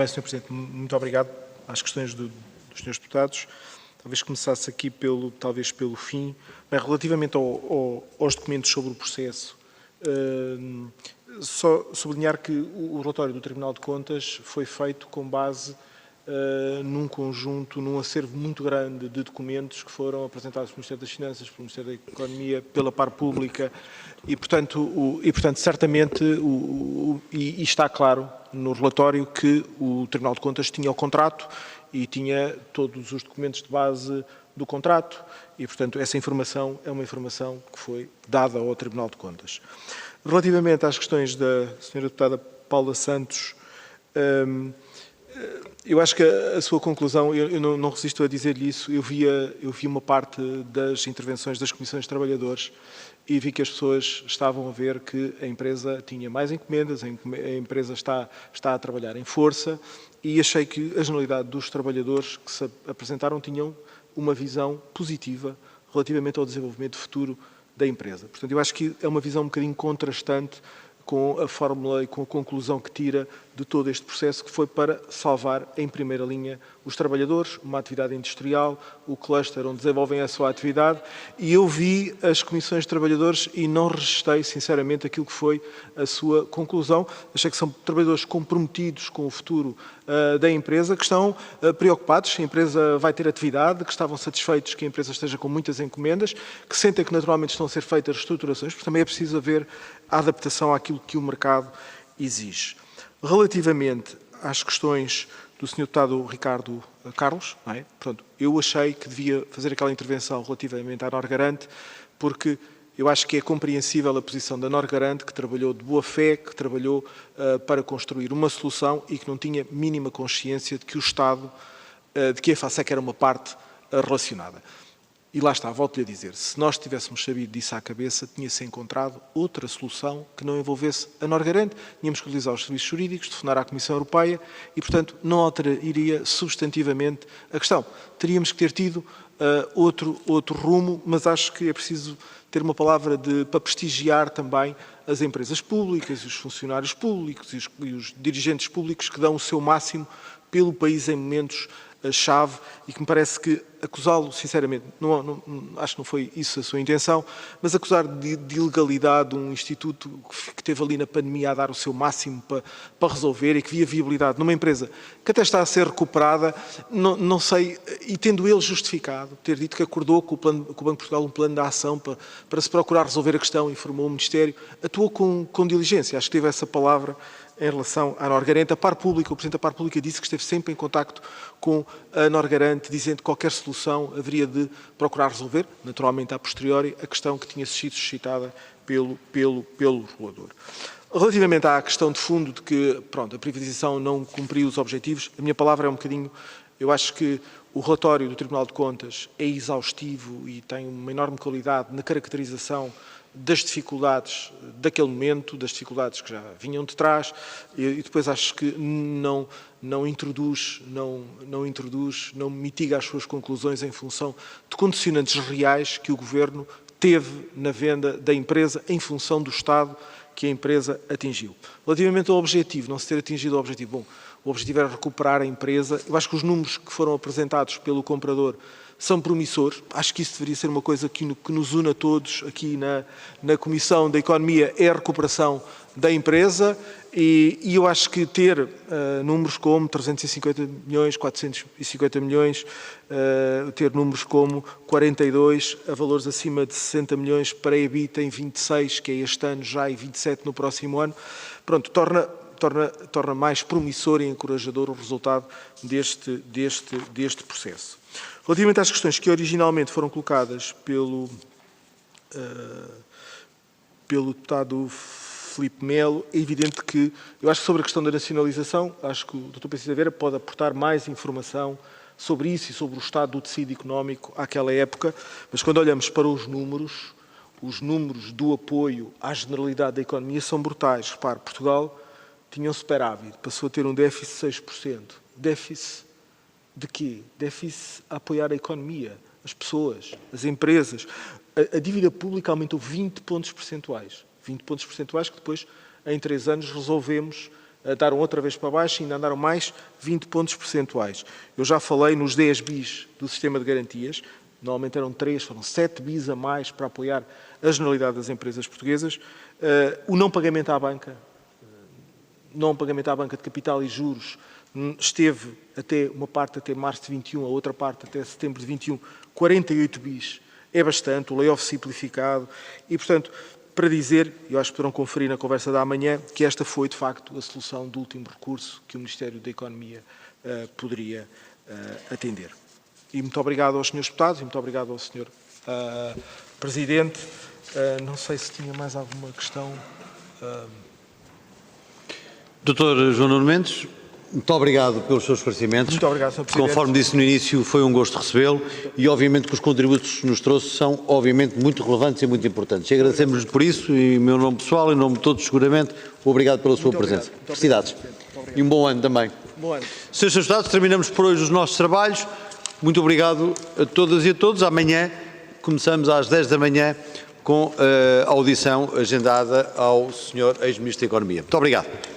Sr. Presidente. Muito obrigado às questões dos Srs. Deputados. Talvez começasse aqui talvez pelo fim. Bem, relativamente aos documentos sobre o processo, só sublinhar que o relatório do Tribunal de Contas foi feito com base num conjunto, num acervo muito grande de documentos que foram apresentados pelo Ministério das Finanças, pelo Ministério da Economia, pela Par Pública e, portanto, certamente, e está claro no relatório que o Tribunal de Contas tinha o contrato e tinha todos os documentos de base do contrato e, portanto, essa informação é uma informação que foi dada ao Tribunal de Contas. Relativamente às questões da Sra. Deputada Paula Santos, eu acho que a sua conclusão, eu não resisto a dizer-lhe isso, eu vi uma parte das intervenções das comissões de trabalhadores e vi que as pessoas estavam a ver que a empresa tinha mais encomendas, a empresa está a trabalhar em força e achei que a generalidade dos trabalhadores que se apresentaram tinham uma visão positiva relativamente ao desenvolvimento futuro da empresa. Portanto, eu acho que é uma visão um bocadinho contrastante com a fórmula e com a conclusão que tira de todo este processo, que foi para salvar em primeira linha os trabalhadores, uma atividade industrial, o cluster onde desenvolvem a sua atividade, e eu vi as comissões de trabalhadores e não registrei, sinceramente, aquilo que foi a sua conclusão. Achei que são trabalhadores comprometidos com o futuro da empresa, que estão preocupados se a empresa vai ter atividade, que estavam satisfeitos que a empresa esteja com muitas encomendas, que sentem que naturalmente estão a ser feitas reestruturações, porque também é preciso haver a adaptação àquilo que o mercado exige. Relativamente às questões do Sr. Deputado Ricardo Carlos, não é? Portanto, eu achei que devia fazer aquela intervenção relativamente à Norgarante, porque eu acho que é compreensível a posição da Norgarante, que trabalhou de boa fé, que trabalhou para construir uma solução e que não tinha mínima consciência de que o Estado, de que a EFASEC era uma parte relacionada. E lá está, volto-lhe a dizer, se nós tivéssemos sabido disso à cabeça, tinha-se encontrado outra solução que não envolvesse a Norgarante, tínhamos que utilizar os serviços jurídicos, telefonar à Comissão Europeia e, portanto, não alteraria substantivamente a questão. Teríamos que ter tido outro rumo, mas acho que é preciso ter uma palavra para prestigiar também as empresas públicas, os funcionários públicos e os dirigentes públicos que dão o seu máximo pelo país em momentos-chave e que me parece que acusá-lo, sinceramente, acho que não foi isso a sua intenção, mas acusar de ilegalidade um instituto que esteve ali na pandemia a dar o seu máximo para resolver e que via viabilidade numa empresa que até está a ser recuperada, não sei, e tendo ele justificado, ter dito que acordou com o Banco de Portugal um plano de ação para se procurar resolver a questão, informou o Ministério, atuou com diligência, acho que teve essa palavra em relação à Norgarante. A Par Pública, o Presidente da Par Pública disse que esteve sempre em contacto com a Norgarante, dizendo que qualquer solução haveria de procurar resolver, naturalmente a posteriori, a questão que tinha sido suscitada pelo regulador. Relativamente à questão de fundo de que, pronto, a privatização não cumpriu os objetivos, a minha palavra é um bocadinho, eu acho que o relatório do Tribunal de Contas é exaustivo e tem uma enorme qualidade na caracterização das dificuldades daquele momento, das dificuldades que já vinham de trás e depois acho que não mitiga as suas conclusões em função de condicionantes reais que o Governo teve na venda da empresa em função do estado que a empresa atingiu. Relativamente ao objetivo, não se ter atingido o objetivo, bom, o objetivo era recuperar a empresa, eu acho que os números que foram apresentados pelo comprador são promissores. Acho que isso deveria ser uma coisa que nos une a todos aqui na Comissão da Economia, é a recuperação da empresa e eu acho que ter números como 350 milhões, 450 milhões, ter números como 42 a valores acima de 60 milhões para a EBITDA em 26, que é este ano já, e 27 no próximo ano, pronto, torna mais promissor e encorajador o resultado deste processo. Relativamente às questões que originalmente foram colocadas pelo deputado Filipe Melo, é evidente que, eu acho que sobre a questão da nacionalização, acho que o Dr. Pedro Silveira pode aportar mais informação sobre isso e sobre o estado do tecido económico àquela época, mas quando olhamos para os números do apoio à generalidade da economia são brutais. Repare, Portugal tinha um superávit, passou a ter um déficit de 6%. Déficit de quê? Déficit a apoiar a economia, as pessoas, as empresas. A dívida pública aumentou 20 pontos percentuais. 20 pontos percentuais que depois, em 3 anos, resolvemos dar outra vez para baixo e ainda andaram mais 20 pontos percentuais. Eu já falei nos 10 bis do sistema de garantias, normalmente eram 3, foram 7 bis a mais para apoiar a generalidade das empresas portuguesas. O não pagamento à banca de capital e juros, esteve uma parte até março de 21, a outra parte até setembro de 21, 48 bis. É bastante, o layoff simplificado e, portanto, para dizer, eu acho que poderão conferir na conversa da manhã, que esta foi, de facto, a solução do último recurso que o Ministério da Economia poderia atender. E muito obrigado aos senhores deputados e muito obrigado ao senhor Presidente. Não sei se tinha mais alguma questão. Dr. João Nuno Mendes, muito obrigado pelos seus esclarecimentos. Muito obrigado, Sr. Presidente. Conforme disse no início, foi um gosto recebê-lo e, obviamente, que os contributos que nos trouxe são, obviamente, muito relevantes e muito importantes. E agradecemos-lhe por isso, em meu nome pessoal, em nome de todos, seguramente, obrigado pela sua presença. Felicidades. E um bom ano também. Bom ano. Senhores deputados, terminamos por hoje os nossos trabalhos. Muito obrigado a todas e a todos. Amanhã começamos às 10 da manhã com a audição agendada ao Sr. Ex-Ministro da Economia. Muito obrigado.